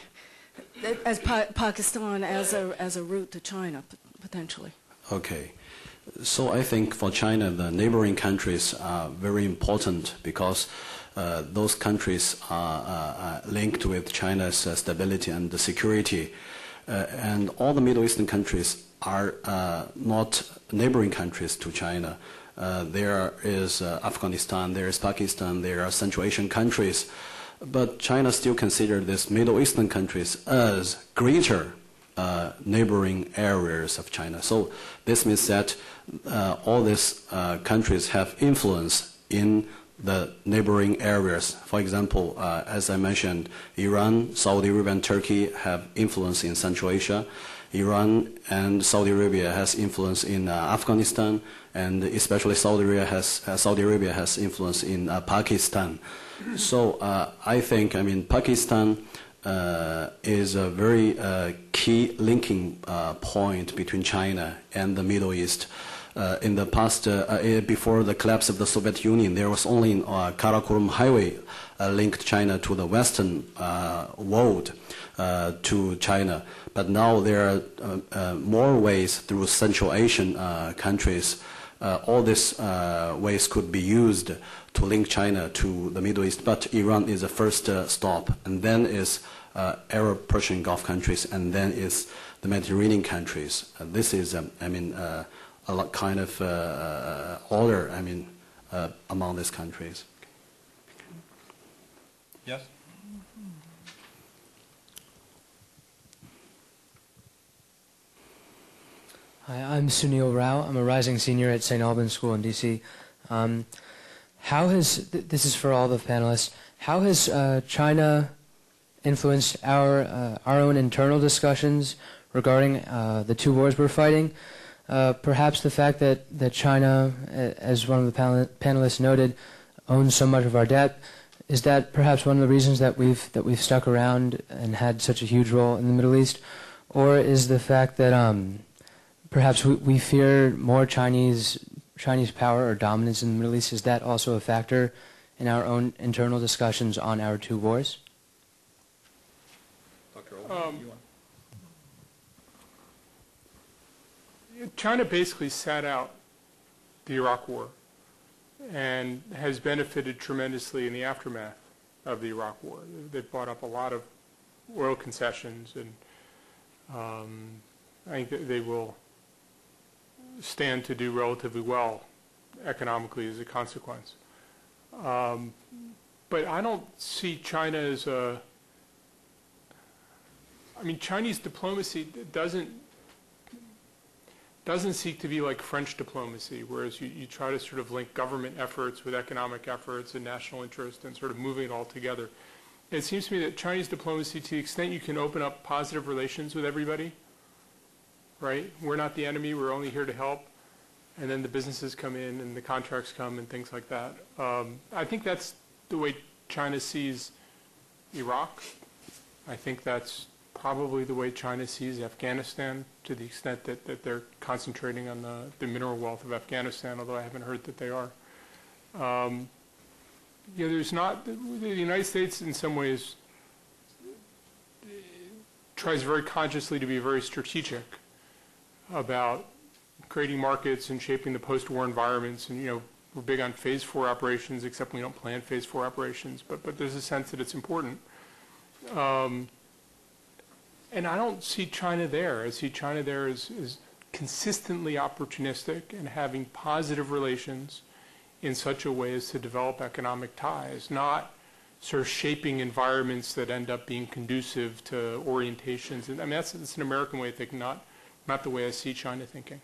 Speaker 8: as Pakistan as a route to China potentially.
Speaker 3: Okay. So I think for China, the neighboring countries are very important because those countries are linked with China's stability and security. And all the Middle Eastern countries are not neighboring countries to China. There is Afghanistan, there is Pakistan, there are Central Asian countries. But China still considers these Middle Eastern countries as greater neighboring areas of China. So this means that all these countries have influence in the neighboring areas. For example, as I mentioned, Iran, Saudi Arabia, and Turkey have influence in Central Asia. Iran and Saudi Arabia has influence in Afghanistan, and especially Saudi Arabia has influence in Pakistan. So I think, Pakistan is a very key linking point between China and the Middle East. in the past, before the collapse of the Soviet Union, there was only Karakorum Highway linked China to the Western world, to China. But now there are more ways through Central Asian countries. All these ways could be used to link China to the Middle East. But Iran is the first stop, and then is Arab Persian Gulf countries, and then is the Mediterranean countries. This is, a lot kind of order, among these countries.
Speaker 2: Yes?
Speaker 9: Hi, I'm Sunil Rao. I'm a rising senior at St. Albans School in D.C. How has, this is for all the panelists, how has China influenced our own internal discussions regarding the two wars we're fighting? Perhaps the fact that China, as one of the panelists noted, owns so much of our debt. Is that perhaps one of the reasons that we've stuck around and had such a huge role in the Middle East? Or is the fact that perhaps we fear more Chinese power or dominance in the Middle East, is that also a factor in our own internal discussions on our two wars?
Speaker 2: Dr. Olin,
Speaker 5: China basically sat out the Iraq War and has benefited tremendously in the aftermath of the Iraq War. They've bought up a lot of oil concessions, and I think that they will stand to do relatively well economically as a consequence. But I don't see China as a... Chinese diplomacy doesn't seek to be like French diplomacy, whereas you try to sort of link government efforts with economic efforts and national interest and sort of moving it all together. It seems to me that Chinese diplomacy, to the extent you can open up positive relations with everybody, right? We're not the enemy, we're only here to help. And then the businesses come in and the contracts come and things like that. I think that's the way China sees Iraq. I think that's probably the way China sees Afghanistan, to the extent that they're concentrating on the mineral wealth of Afghanistan, although I haven't heard that they are. There's not, the United States in some ways tries very consciously to be very strategic about creating markets and shaping the post-war environments. And, we're big on phase 4 operations, except we don't plan phase 4 operations, but there's a sense that it's important. And I don't see China there. I see China there as consistently opportunistic and having positive relations in such a way as to develop economic ties, not sort of shaping environments that end up being conducive to orientations. And that's an American way of thinking, not the way I see China thinking.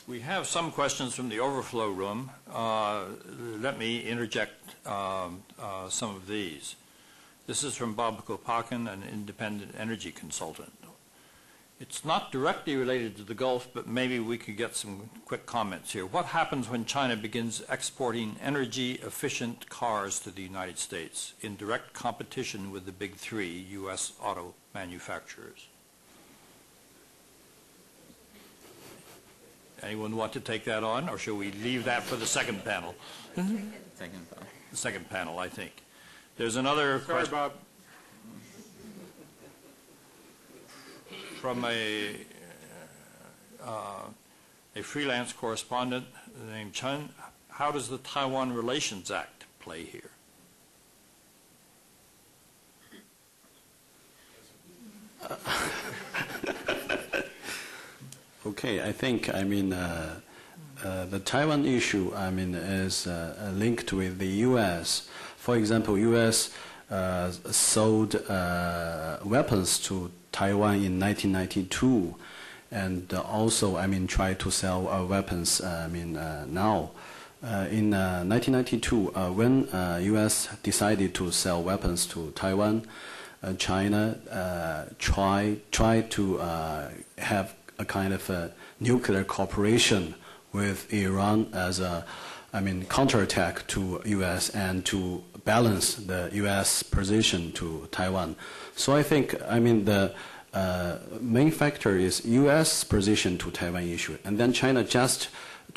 Speaker 2: we have some questions from the overflow room. Let me interject some of these. This is from Bob Kopakin, an independent energy consultant. It's not directly related to the Gulf, but maybe we could get some quick comments here. What happens when China begins exporting energy-efficient cars to the United States in direct competition with the big three U.S. auto manufacturers? Anyone want to take that on, or shall we leave that for the second panel?
Speaker 4: Second panel.
Speaker 2: The second panel, I think. There's another question.
Speaker 5: Sorry, Bob.
Speaker 2: From a freelance correspondent named Chen. How does the Taiwan Relations Act play here?
Speaker 3: Okay, I think, the Taiwan issue, is linked with the U.S. For example, U.S. Sold weapons to Taiwan in 1992, and also, tried to sell weapons, now. In 1992, when U.S. decided to sell weapons to Taiwan, China tried to have a kind of a nuclear cooperation with Iran as a, counterattack to U.S. and to balance the U.S. position to Taiwan. So I think, the main factor is U.S. position to Taiwan issue, and then China just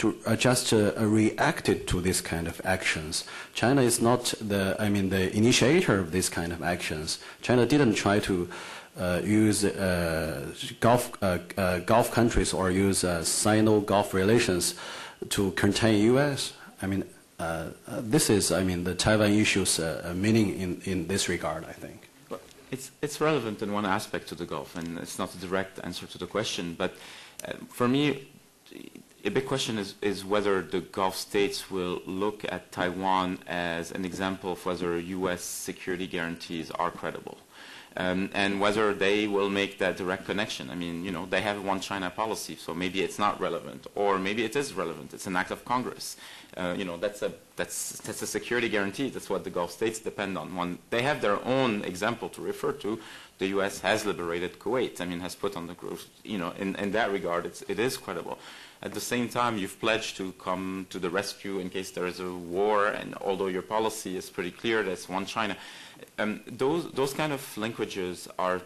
Speaker 3: reacted to this kind of actions. China is not the initiator of this kind of actions. China didn't try to use Gulf countries or use Sino-Gulf relations to contain U.S. This is the Taiwan issue's meaning in this regard, I think.
Speaker 4: Well, it's relevant in one aspect to the Gulf, and it's not a direct answer to the question. But for me, a big question is whether the Gulf states will look at Taiwan as an example of whether U.S. security guarantees are credible. And whether they will make that direct connection. They have a one China policy, so maybe it's not relevant, or maybe it is relevant. It's an act of Congress. That's a security guarantee. That's what the Gulf states depend on. When they have their own example to refer to, the U.S. has liberated Kuwait. Has put on the group. In that regard, it is credible. At the same time, you've pledged to come to the rescue in case there is a war, and although your policy is pretty clear, that's one China. Those kind of linkages are,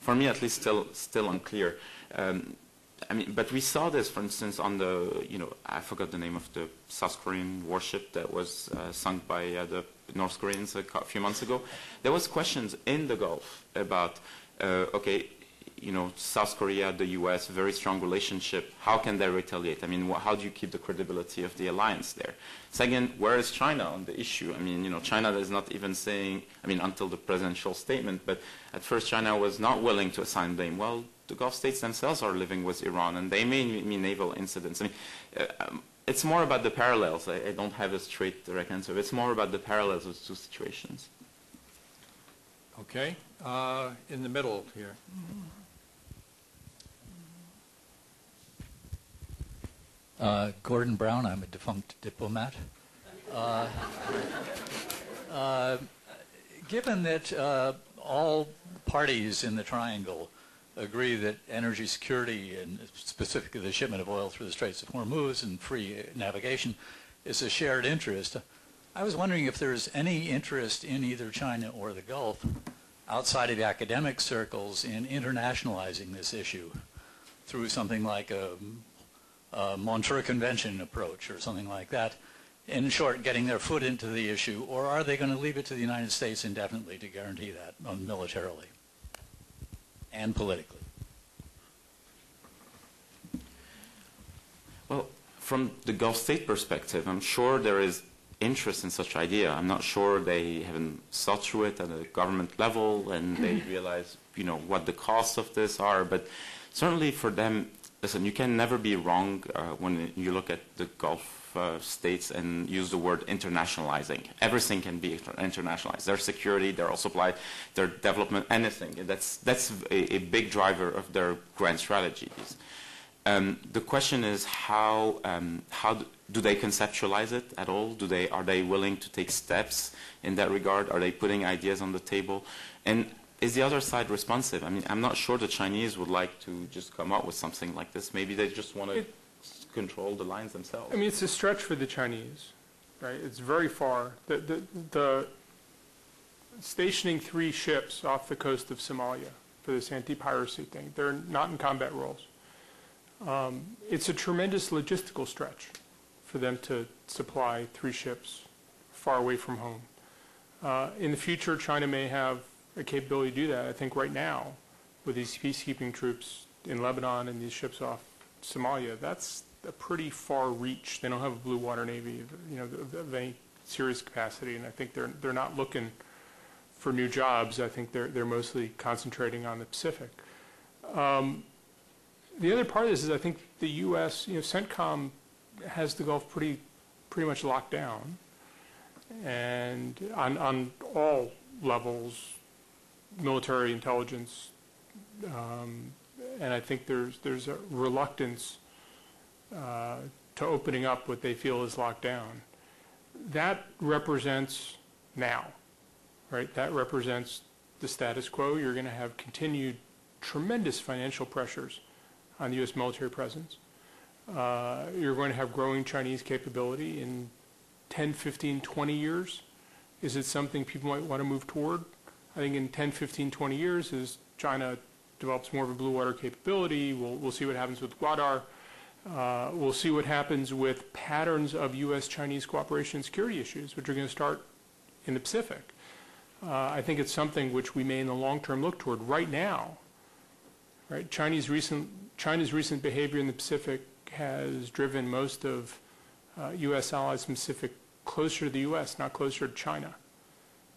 Speaker 4: for me at least, still unclear. But we saw this, for instance, on the, I forgot the name of the South Korean warship that was sunk by the North Koreans a few months ago. There was questions in the Gulf about, South Korea, the U.S., very strong relationship. How can they retaliate? How do you keep the credibility of the alliance there? Second, where is China on the issue? China is not even saying, until the presidential statement, but at first China was not willing to assign blame. Well, the Gulf states themselves are living with Iran, and they may mean naval incidents. It's more about the parallels. I don't have a straight, direct answer. It's more about the parallels of the two situations.
Speaker 2: Okay. In the middle here.
Speaker 10: Gordon Brown, I'm a defunct diplomat. Given that all parties in the triangle agree that energy security, and specifically the shipment of oil through the Straits of Hormuz and free navigation, is a shared interest, I was wondering if there's any interest in either China or the Gulf outside of the academic circles in internationalizing this issue through something like a Montreux Convention approach or something like that. In short, getting their foot into the issue, or are they going to leave it to the United States indefinitely to guarantee that militarily and politically?
Speaker 4: Well, from the Gulf state perspective, I'm sure there is interest in such idea. I'm not sure they haven't thought through it at a government level and they realize, what the costs of this are. But certainly for them, listen, you can never be wrong when you look at the Gulf states and use the word internationalizing. Everything can be internationalized. Their security, their oil supply, their development, anything. That's a big driver of their grand strategies. The question is how do they conceptualize it at all? Are they willing to take steps in that regard? Are they putting ideas on the table? And is the other side responsive? I'm not sure the Chinese would like to just come up with something like this. Maybe they just want to control the lines themselves.
Speaker 5: It's a stretch for the Chinese, right? It's very far. The stationing 3 ships off the coast of Somalia for this anti-piracy thing, they're not in combat roles. It's a tremendous logistical stretch for them to supply 3 ships far away from home. In the future, China may have a capability to do that. I think right now, with these peacekeeping troops in Lebanon and these ships off Somalia, that's a pretty far reach. They don't have a blue water navy, of any serious capacity, and I think they're not looking for new jobs. I think they're mostly concentrating on the Pacific. The other part of this is I think the U.S., CENTCOM has the Gulf pretty much locked down, and on all levels, military intelligence, and I think there's a reluctance to opening up what they feel is locked down. That represents now, right? That represents the status quo. You're going to have continued tremendous financial pressures on the U.S. military presence. You're going to have growing Chinese capability in 10, 15, 20 years. Is it something people might want to move toward? I think in 10, 15, 20 years, as China develops more of a blue water capability. We'll see what happens with Gwadar. We'll see what happens with patterns of U.S.-Chinese cooperation and security issues, which are going to start in the Pacific. I think it's something which we may in the long term look toward. Right now, right, China's recent behavior in the Pacific has driven most of U.S. allies in the Pacific closer to the U.S., not closer to China.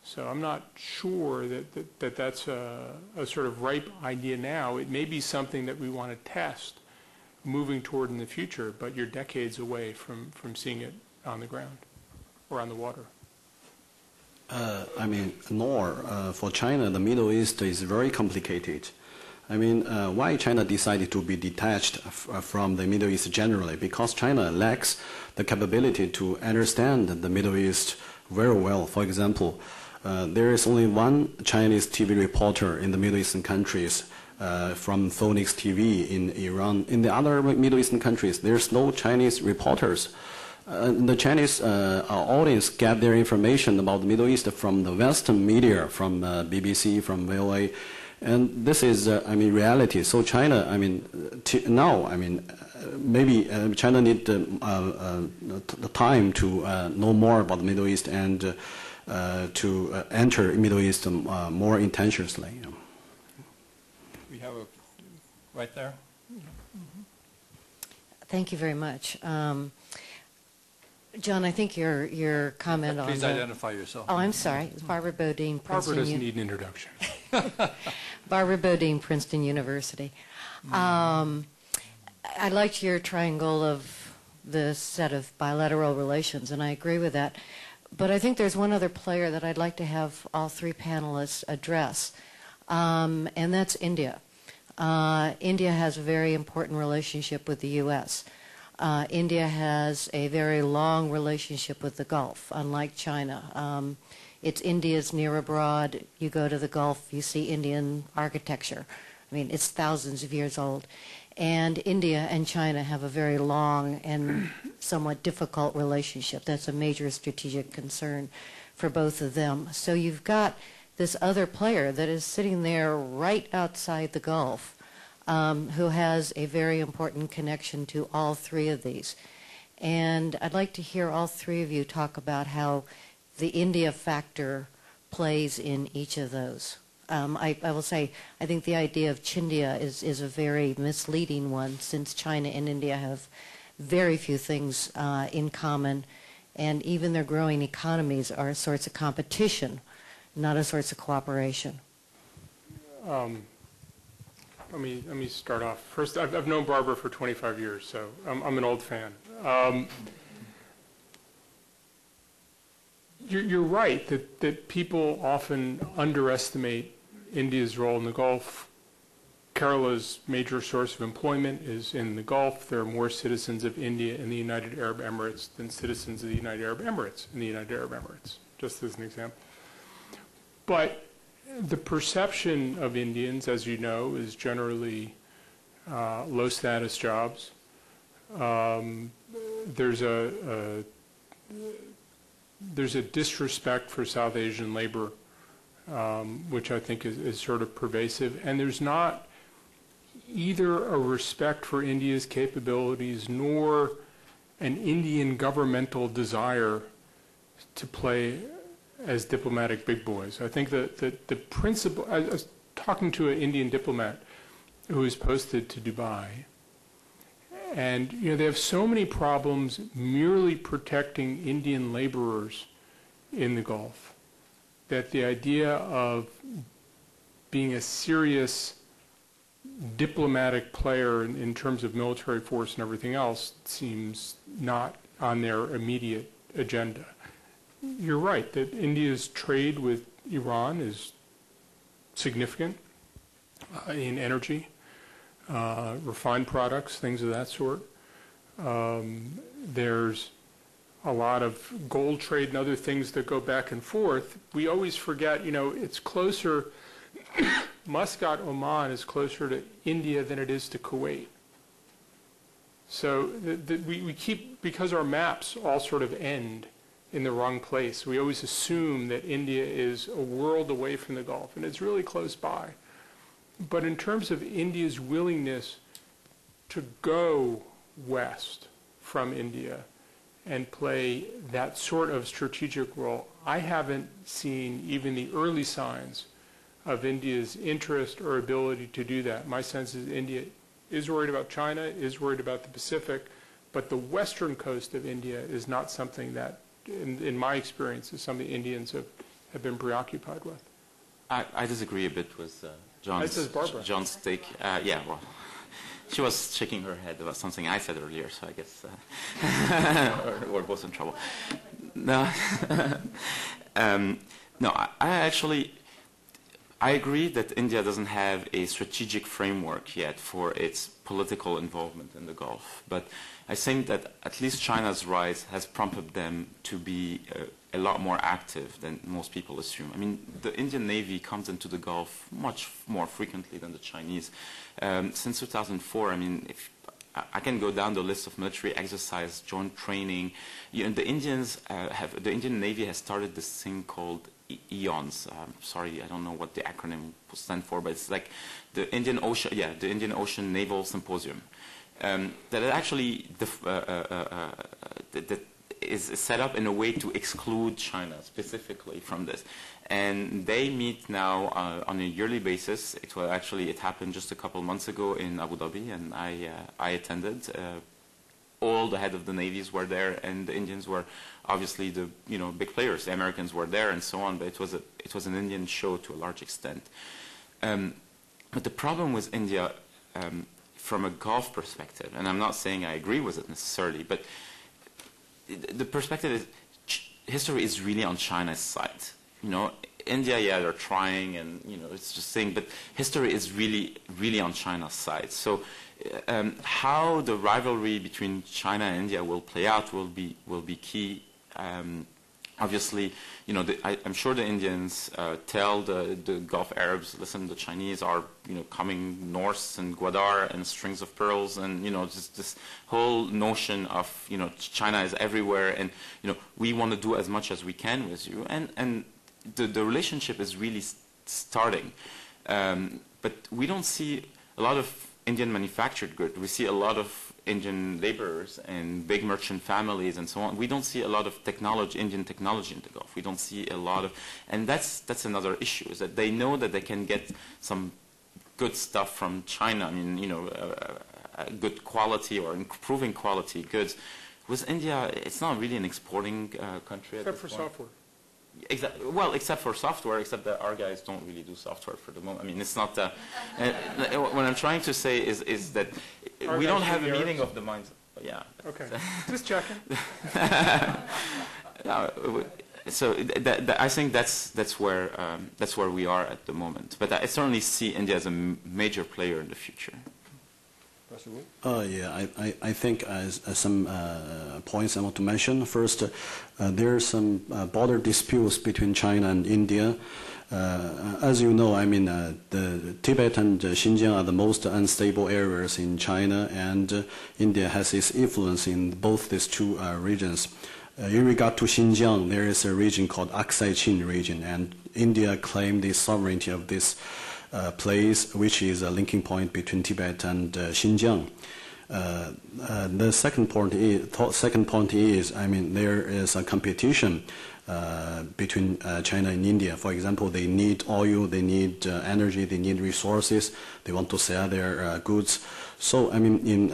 Speaker 5: So I'm not sure that that's a sort of ripe idea now. It may be something that we want to test moving toward in the future, but you're decades away from seeing it on the ground or on the water.
Speaker 3: For China, the Middle East is very complicated. Why China decided to be detached from the Middle East generally? Because China lacks the capability to understand the Middle East very well. For example, there is only one Chinese TV reporter in the Middle Eastern countries from Phoenix TV in Iran. In the other Middle Eastern countries, there's no Chinese reporters. The Chinese audience get their information about the Middle East from the Western media, from BBC, from VOA. And this is, reality. So China, maybe China need the time to know more about the Middle East and to enter Middle East more intentionally.
Speaker 2: We have a right there.
Speaker 11: Thank you very much. John, I think your comment on
Speaker 2: Please identify yourself.
Speaker 11: Oh, I'm sorry. It's Barbara Bodine, Princeton.
Speaker 5: Barbara doesn't need an introduction.
Speaker 11: Barbara Bodine, Princeton University. I liked your triangle of the set of bilateral relations, and I agree with that. But I think there's one other player that I'd like to have all three panelists address, and that's India. India has a very important relationship with the U.S. India has a very long relationship with the Gulf, unlike China. It's India's near abroad. You go to the Gulf, you see Indian architecture. It's thousands of years old. And India and China have a very long and somewhat difficult relationship. That's a major strategic concern for both of them. So you've got this other player that is sitting there right outside the Gulf, who has a very important connection to all three of these. And I'd like to hear all three of you talk about how the India factor plays in each of those. I will say, I think the idea of Chindia is a very misleading one, since China and India have very few things in common, and even their growing economies are sorts of competition, not a sorts of cooperation.
Speaker 5: Let me start off. First, I've known Barbara for 25 years, so I'm an old fan. You're right that people often underestimate India's role in the Gulf. Kerala's major source of employment is in the Gulf. There are more citizens of India in the United Arab Emirates than citizens of the United Arab Emirates in the United Arab Emirates, just as an example. But the perception of Indians, as you know, is generally low-status jobs. There's a disrespect for South Asian labor, which I think is sort of pervasive. And there's not either a respect for India's capabilities nor an Indian governmental desire to play as diplomatic big boys. I think that the principle, I was talking to an Indian diplomat who was posted to Dubai, and they have so many problems merely protecting Indian laborers in the Gulf that the idea of being a serious diplomatic player in terms of military force and everything else seems not on their immediate agenda. You're right that India's trade with Iran is significant in energy, refined products, things of that sort. There's a lot of gold trade and other things that go back and forth. We always forget, it's closer, Muscat, Oman is closer to India than it is to Kuwait. So we keep, because our maps all sort of end in the wrong place, we always assume that India is a world away from the Gulf, and it's really close by. But in terms of India's willingness to go west from India and play that sort of strategic role, I haven't seen even the early signs of India's interest or ability to do that. My sense is India is worried about China, is worried about the Pacific, but the western coast of India is not something that, in my experience, is something Indians have been preoccupied with.
Speaker 4: I disagree a bit with John's take. Yeah, well, she was shaking her head about something I said earlier, so I guess we're both in trouble. No, no. I agree that India doesn't have a strategic framework yet for its political involvement in the Gulf, but I think that at least China's rise has prompted them to be a lot more active than most people assume. I mean, the Indian Navy comes into the Gulf much more frequently than the Chinese. Since 2004, I mean, if I can go down the list of military exercise, joint training. The Indian Navy has started this thing called EONS. Sorry, I don't know what the acronym stands for, but it's like the Indian Ocean, the Indian Ocean Naval Symposium. That actually that is set up in a way to exclude China specifically from this. And they meet now on a yearly basis. It happened just a couple months ago in Abu Dhabi, and I attended. All the head of the navies were there, and the Indians were obviously the big players. The Americans were there, and so on. But it was an Indian show to a large extent. But the problem with India, from a Gulf perspective, and I'm not saying I agree with it necessarily, but the perspective is history is really on China's side. India, they're trying, and it's just saying, but history is really, really on China's side. So, how the rivalry between China and India will play out will be key. Obviously, I'm sure the Indians tell the Gulf Arabs, listen, the Chinese are coming north and Gwadar and strings of pearls, and just this whole notion of China is everywhere, and we want to do as much as we can with you, and the relationship is really starting, but we don't see a lot of Indian manufactured goods. We see a lot of Indian laborers and big merchant families and so on. We don't see a lot of Indian technology in the Gulf. We don't see a lot of, and that's another issue, is that they know that they can get some good stuff from China. I mean, good quality or improving quality goods. With India, it's not really an exporting country.
Speaker 5: Except for software.
Speaker 4: Well, except for software, except that our guys don't really do software for the moment. I mean, it's not. What I'm trying to say is that we don't have a meeting of the minds. Yeah.
Speaker 5: Okay. Just checking.
Speaker 4: No, so I think that's where we are at the moment. But I certainly see India as a major player in the future.
Speaker 3: I think some points I want to mention. First, there are some border disputes between China and India. As you know, I mean, the Tibet and Xinjiang are the most unstable areas in China, and India has its influence in both these two regions. In regard to Xinjiang, there is a region called Aksai Chin region, and India claimed the sovereignty of this place, which is a linking point between Tibet and Xinjiang. The second point is, I mean, there is a competition between China and India. For example, they need oil, they need energy, they need resources. They want to sell their goods. So, I mean, in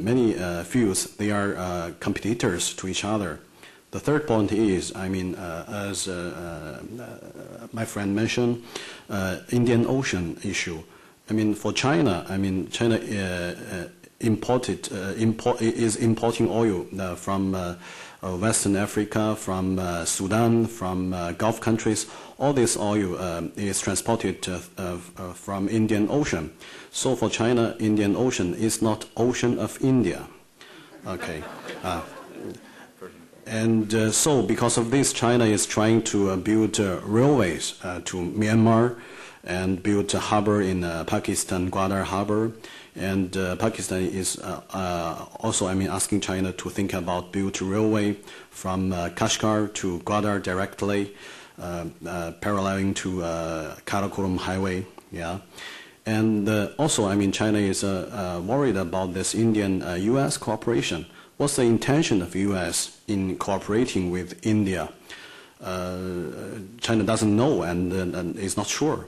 Speaker 3: many fields, they are competitors to each other. The third point is, I mean, as my friend mentioned, Indian Ocean issue. I mean, for China, I mean, China is importing oil from Western Africa, from Sudan, from Gulf countries. All this oil is transported from Indian Ocean. So for China, Indian Ocean is not Ocean of India. Okay. And so because of this, China is trying to build railways to Myanmar and build a harbor in Pakistan, Gwadar Harbor. And Pakistan is also, I mean, asking China to think about build a railway from Kashgar to Gwadar directly, paralleling to Karakoram Highway. Yeah. And also, I mean, China is worried about this Indian-U.S. cooperation. What's the intention of U.S. in cooperating with India? China doesn't know and is not sure.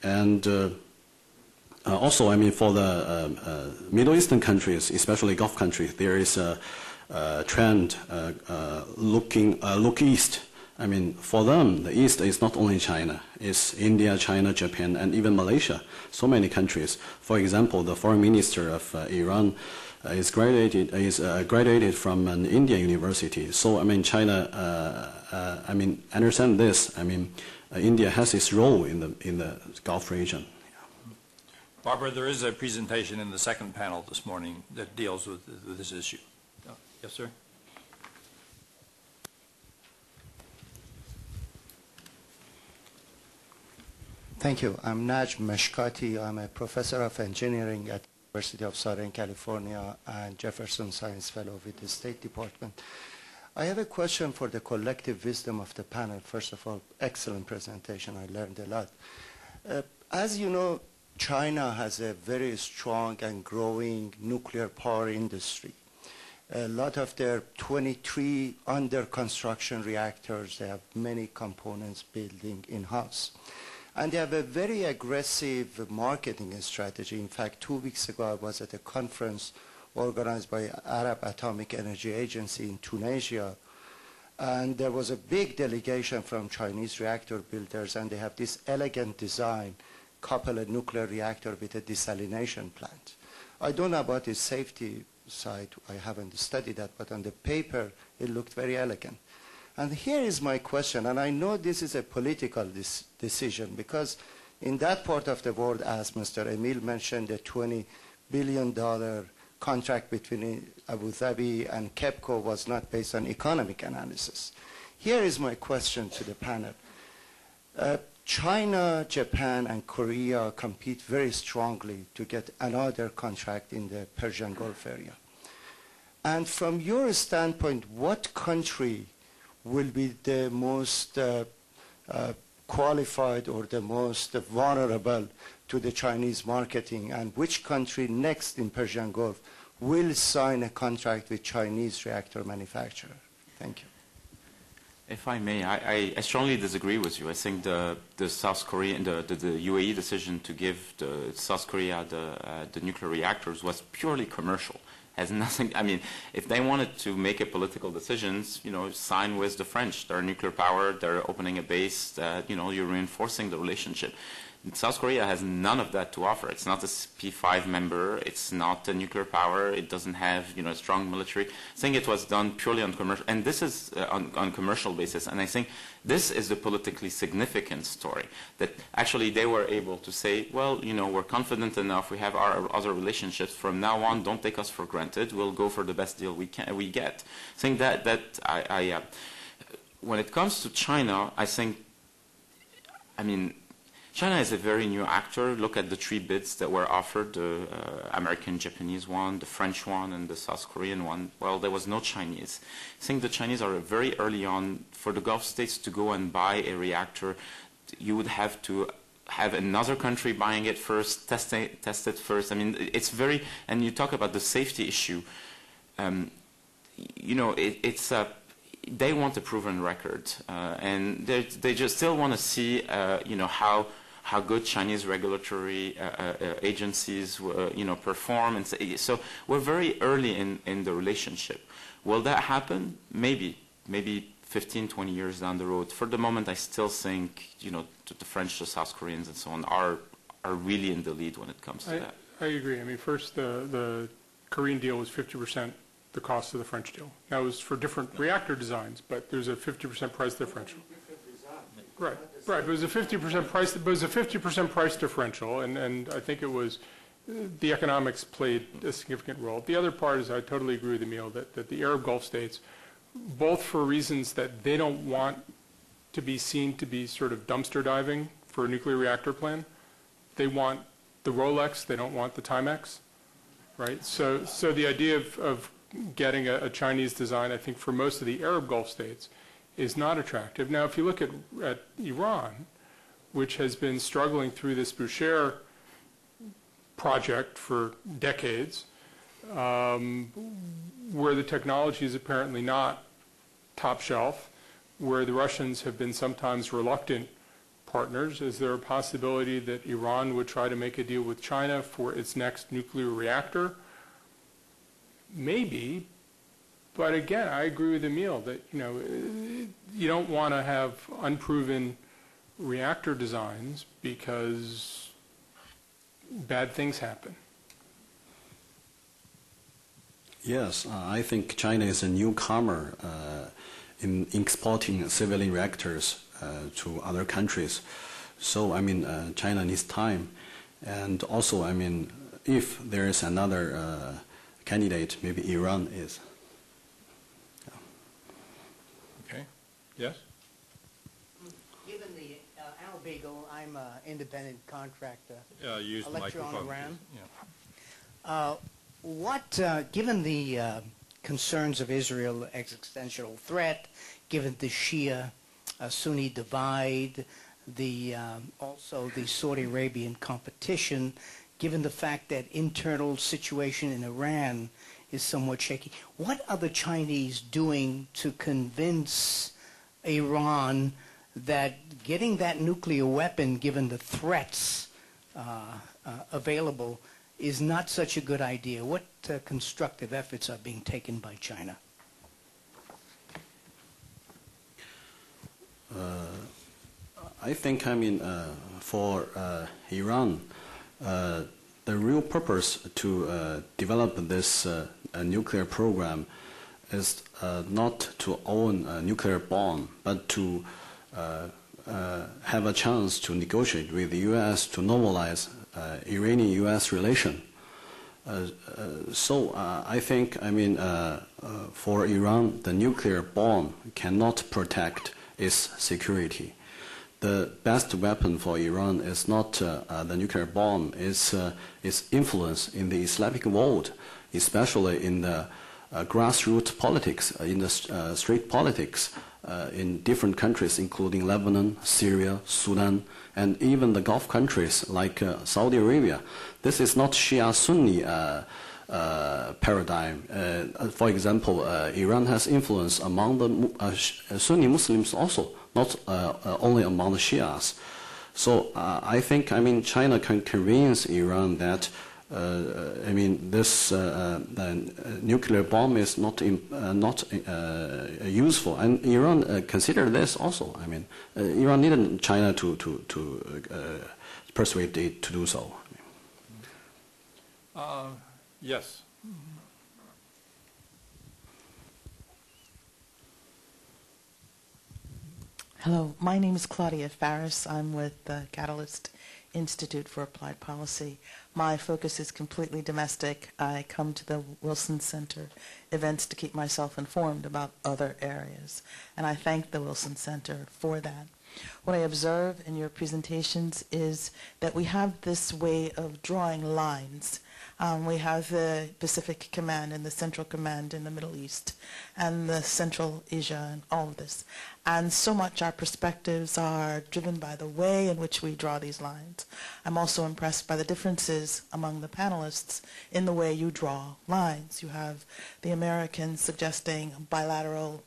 Speaker 3: And also, I mean, for the Middle Eastern countries, especially Gulf countries, there is a trend look east. I mean, for them, the East is not only China, it's India, China, Japan, and even Malaysia, so many countries. For example, the foreign minister of Iran is graduated from an Indian university. So, I mean, China, I mean, understand this. I mean, India has its role in the Gulf region.
Speaker 2: Barbara, there is a presentation in the second panel this morning that deals with this issue. Yes, sir?
Speaker 12: Thank you. I'm Najm Meshkati. I'm a professor of engineering at the University of Southern California and Jefferson Science Fellow with the State Department. I have a question for the collective wisdom of the panel. First of all, excellent presentation. I learned a lot. As you know, China has a very strong and growing nuclear power industry. A lot of their 23 under construction reactors, they have many components building in-house. And they have a very aggressive marketing strategy. In fact, 2 weeks ago, I was at a conference organized by Arab Atomic Energy Agency in Tunisia. And there was a big delegation from Chinese reactor builders, and they have this elegant design, couple a nuclear reactor with a desalination plant. I don't know about the safety side. I haven't studied that, but on the paper, it looked very elegant. And here is my question, and I know this is a political decision, because in that part of the world, as Mr. Emil mentioned, the $20 billion contract between Abu Dhabi and KEPCO was not based on economic analysis. Here is my question to the panel. China, Japan, and Korea compete very strongly to get another contract in the Persian Gulf area. And from your standpoint, what country will be the most qualified or the most vulnerable to the Chinese marketing, and which country next in Persian Gulf will sign a contract with Chinese reactor manufacturer? Thank you.
Speaker 4: If I may, I strongly disagree with you. I think the South Korean, the UAE decision to give South Korea the nuclear reactors was purely commercial. Has nothing. I mean, if they wanted to make a political decisions, you know, sign with the French. They're nuclear power. They're opening a base. You know, you're reinforcing the relationship. South Korea has none of that to offer. It's not a P5 member. It's not a nuclear power. It doesn't have, you know, a strong military. I think it was done purely on commercial, and this is on commercial basis. And I think this is the politically significant story, that actually they were able to say, well, you know, we're confident enough. We have our other relationships. From now on, don't take us for granted. We'll go for the best deal we get. I think that when it comes to China, I mean, China is a very new actor. Look at the 3 bids that were offered, the American, Japanese one, the French one, and the South Korean one. Well, there was no Chinese. I think the Chinese are very early on. For the Gulf states to go and buy a reactor, you would have to have another country buying it first, test it first. I mean, it's very, and you talk about the safety issue. You know, they want a proven record, and they just still want to see, you know, how good Chinese regulatory agencies, you know, perform. And so we're very early in the relationship. Will that happen? Maybe 15, 20 years down the road. For the moment, I still think, you know, the French, the South Koreans, and so on are really in the lead when it comes to that.
Speaker 5: I agree. I mean, first, the Korean deal was 50% the cost of the French deal. That was for different reactor designs, but there's a 50% price differential. Right. It was a 50% price. It was a 50% price differential, and I think it was the economics played a significant role. The other part is I totally agree with Emil that the Arab Gulf states, both for reasons that they don't want to be seen to be sort of dumpster diving for a nuclear reactor plan. They want the Rolex. They don't want the Timex. Right. So the idea of getting a Chinese design, I think, for most of the Arab Gulf states is not attractive. Now, if you look at Iran, which has been struggling through this Boucher project for decades, where the technology is apparently not top shelf, where the Russians have been sometimes reluctant partners. Is there a possibility that Iran would try to make a deal with China for its next nuclear reactor? Maybe, but again, I agree with Emil that you don't want to have unproven reactor designs because bad things happen.
Speaker 3: Yes, I think China is a newcomer in exporting civilian reactors to other countries. So, China needs time. And also, if there is another candidate, maybe Iran is.
Speaker 5: Okay. Yes?
Speaker 13: Given the Al Beagle, I'm an independent contractor.
Speaker 2: Use the
Speaker 13: lecture
Speaker 2: microphone.
Speaker 13: on Iran.
Speaker 2: Yeah.
Speaker 13: Given the concerns of Israel existential threat, given the Shia-Sunni divide, also the Saudi Arabian competition, given the fact that internal situation in Iran is somewhat shaky, what are the Chinese doing to convince Iran that getting that nuclear weapon, given the threats available, is not such a good idea? What constructive efforts are being taken by China?
Speaker 3: I think, for Iran, the real purpose to develop this nuclear program is not to own a nuclear bomb, but to have a chance to negotiate with the U.S. to normalize Iranian-U.S. relation. So I think, for Iran, the nuclear bomb cannot protect its security. The best weapon for Iran is not the nuclear bomb, it's its influence in the Islamic world, especially in the grassroots politics, in the street politics in different countries, including Lebanon, Syria, Sudan, and even the Gulf countries like Saudi Arabia. This is not Shia-Sunni paradigm. For example, Iran has influence among the Sunni Muslims also, not only among the Shias. So I think, China can convince Iran that this nuclear bomb is not useful, and Iran considered this also. Iran needed China to persuade it to do so.
Speaker 5: Yes.
Speaker 14: Hello, my name is Claudia Farris. I'm with the Catalyst Institute for Applied Policy. My focus is completely domestic. I come to the Wilson Center events to keep myself informed about other areas, and I thank the Wilson Center for that. What I observe in your presentations is that we have this way of drawing lines. We have the Pacific Command and the Central Command in the Middle East and the Central Asia and all of this. And so much our perspectives are driven by the way in which we draw these lines. I'm also impressed by the differences among the panelists in the way you draw lines. You have the Americans suggesting bilateral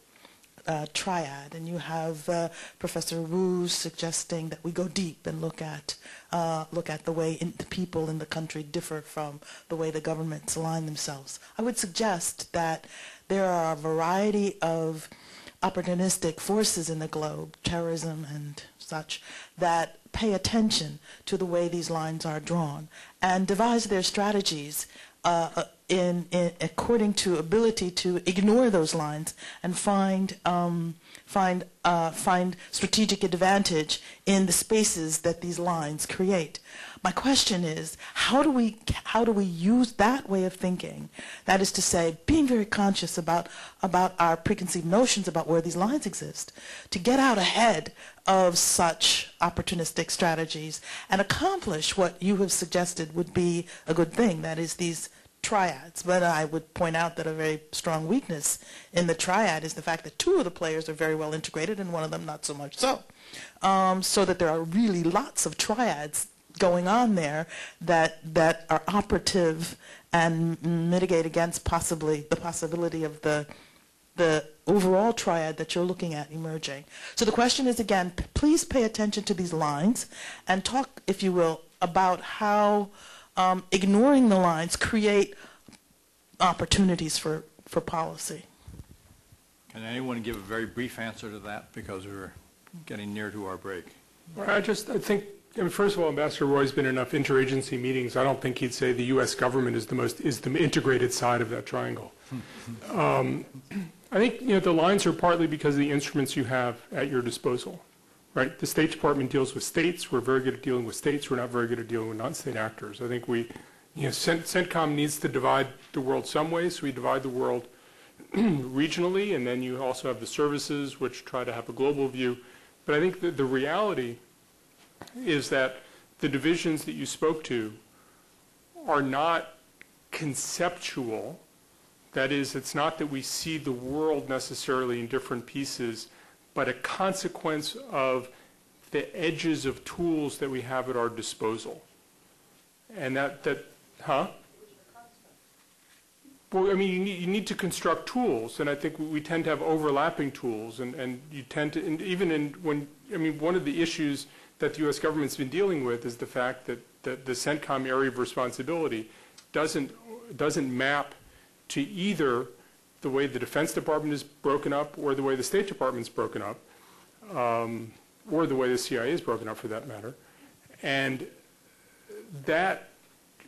Speaker 14: triad, and you have Professor Wu suggesting that we go deep and look at the way the people in the country differ from the way the governments align themselves. I would suggest that there are a variety of opportunistic forces in the globe, terrorism and such, that pay attention to the way these lines are drawn and devise their strategies according to ability to ignore those lines and find strategic advantage in the spaces that these lines create. My question is, how do we use that way of thinking? That is to say, being very conscious about our preconceived notions about where these lines exist, to get out ahead of such opportunistic strategies and accomplish what you have suggested would be a good thing, that is these triads. But I would point out that a very strong weakness in the triad is the fact that two of the players are very well integrated and one of them not so much so. So that there are really lots of triads going on there that are operative and mitigate against possibly the possibility of the overall triad that you're looking at emerging. So the question is, again, please pay attention to these lines and talk, if you will, about how ignoring the lines create opportunities for policy.
Speaker 2: Can anyone give a very brief answer to that, because we're getting near to our break?
Speaker 5: Well, I think, first of all, Ambassador Roy's been in enough interagency meetings. I don't think he'd say the U.S. government is the integrated side of that triangle. I think the lines are partly because of the instruments you have at your disposal, right? The State Department deals with states. We're very good at dealing with states. We're not very good at dealing with non-state actors. I think CENTCOM needs to divide the world some way, so we divide the world regionally, and then you also have the services which try to have a global view. But I think that the reality is that the divisions that you spoke to are not conceptual. That is, it's not that we see the world necessarily in different pieces, but a consequence of the edges of tools that we have at our disposal. And Well, I mean, you need to construct tools, and I think we tend to have overlapping tools, and you tend to, and even one of the issues that the U.S. government's been dealing with is the fact that the CENTCOM area of responsibility doesn't map to either the way the Defense Department is broken up, or the way the State Department's broken up, or the way the CIA is broken up, for that matter, and that.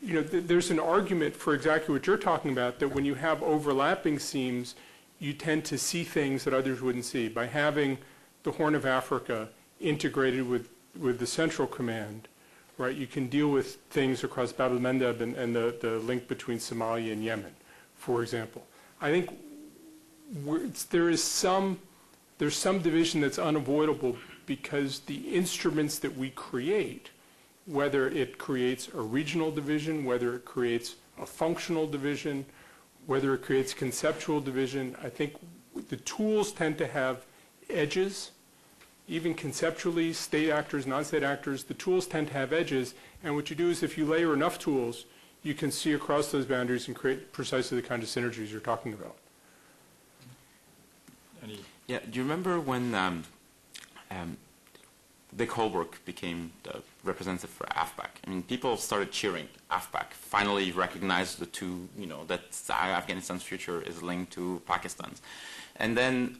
Speaker 5: There's an argument for exactly what you're talking about, that when you have overlapping seams, you tend to see things that others wouldn't see. By having the Horn of Africa integrated with the Central Command, right, you can deal with things across Bab el-Mandeb and the link between Somalia and Yemen, for example. I think there's some division that's unavoidable, because the instruments that we create, whether it creates a regional division, whether it creates a functional division, whether it creates conceptual division, I think the tools tend to have edges. Even conceptually, state actors, non-state actors, the tools tend to have edges. And what you do is, if you layer enough tools, you can see across those boundaries and create precisely the kind of synergies you're talking about.
Speaker 4: Yeah, do you remember when Dick Holbrooke became the representative for AFPAC? I mean, people started cheering. AFPAC finally recognized the two, that Afghanistan's future is linked to Pakistan's. And then,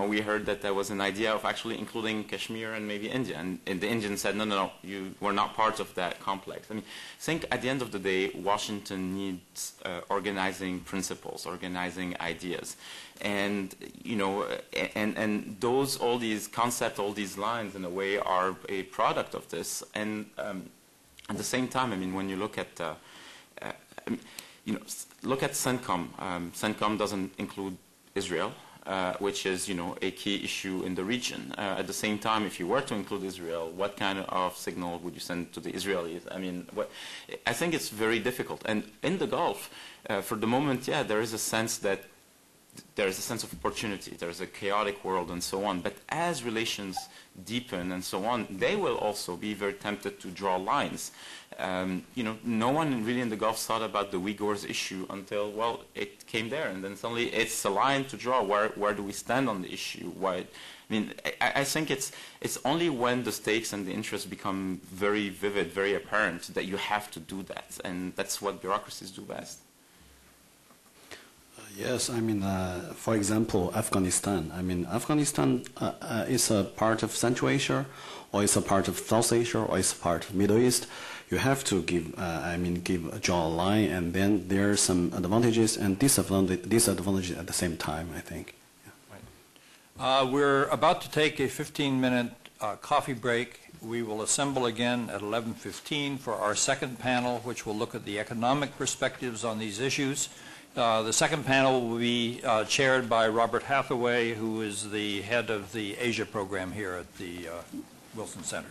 Speaker 4: we heard that there was an idea of actually including Kashmir and maybe India. And the Indians said, no, you were not part of that complex. I mean, I think at the end of the day, Washington needs organizing principles, organizing ideas. And, and all these concepts, all these lines, in a way, are a product of this. And at the same time, I mean, when you look at, look at CENTCOM. CENTCOM doesn't include Israel, which is, a key issue in the region. At the same time, if you were to include Israel, what kind of signal would you send to the Israelis? I mean, I think it's very difficult. And in the Gulf, for the moment, yeah, there is a sense that there is a sense of opportunity. There's a chaotic world and so on. But as relations deepen and so on, they will also be very tempted to draw lines. No one really in the Gulf thought about the Uyghurs issue until, well, it came there. And then suddenly it's a line to draw. Where do we stand on the issue? I think it's only when the stakes and the interests become very vivid, very apparent, that you have to do that. And that's what bureaucracies do best.
Speaker 3: Yes, I mean, for example, Afghanistan. I mean, Afghanistan is a part of Central Asia, or is a part of South Asia, or is a part of Middle East. You have to draw a line, and then there are some advantages and disadvantages at the same time, I think.
Speaker 2: Yeah. Right. We're about to take a 15-minute coffee break. We will assemble again at 11:15 for our second panel, which will look at the economic perspectives on these issues. The second panel will be chaired by Robert Hathaway, who is the head of the Asia program here at the Wilson Center.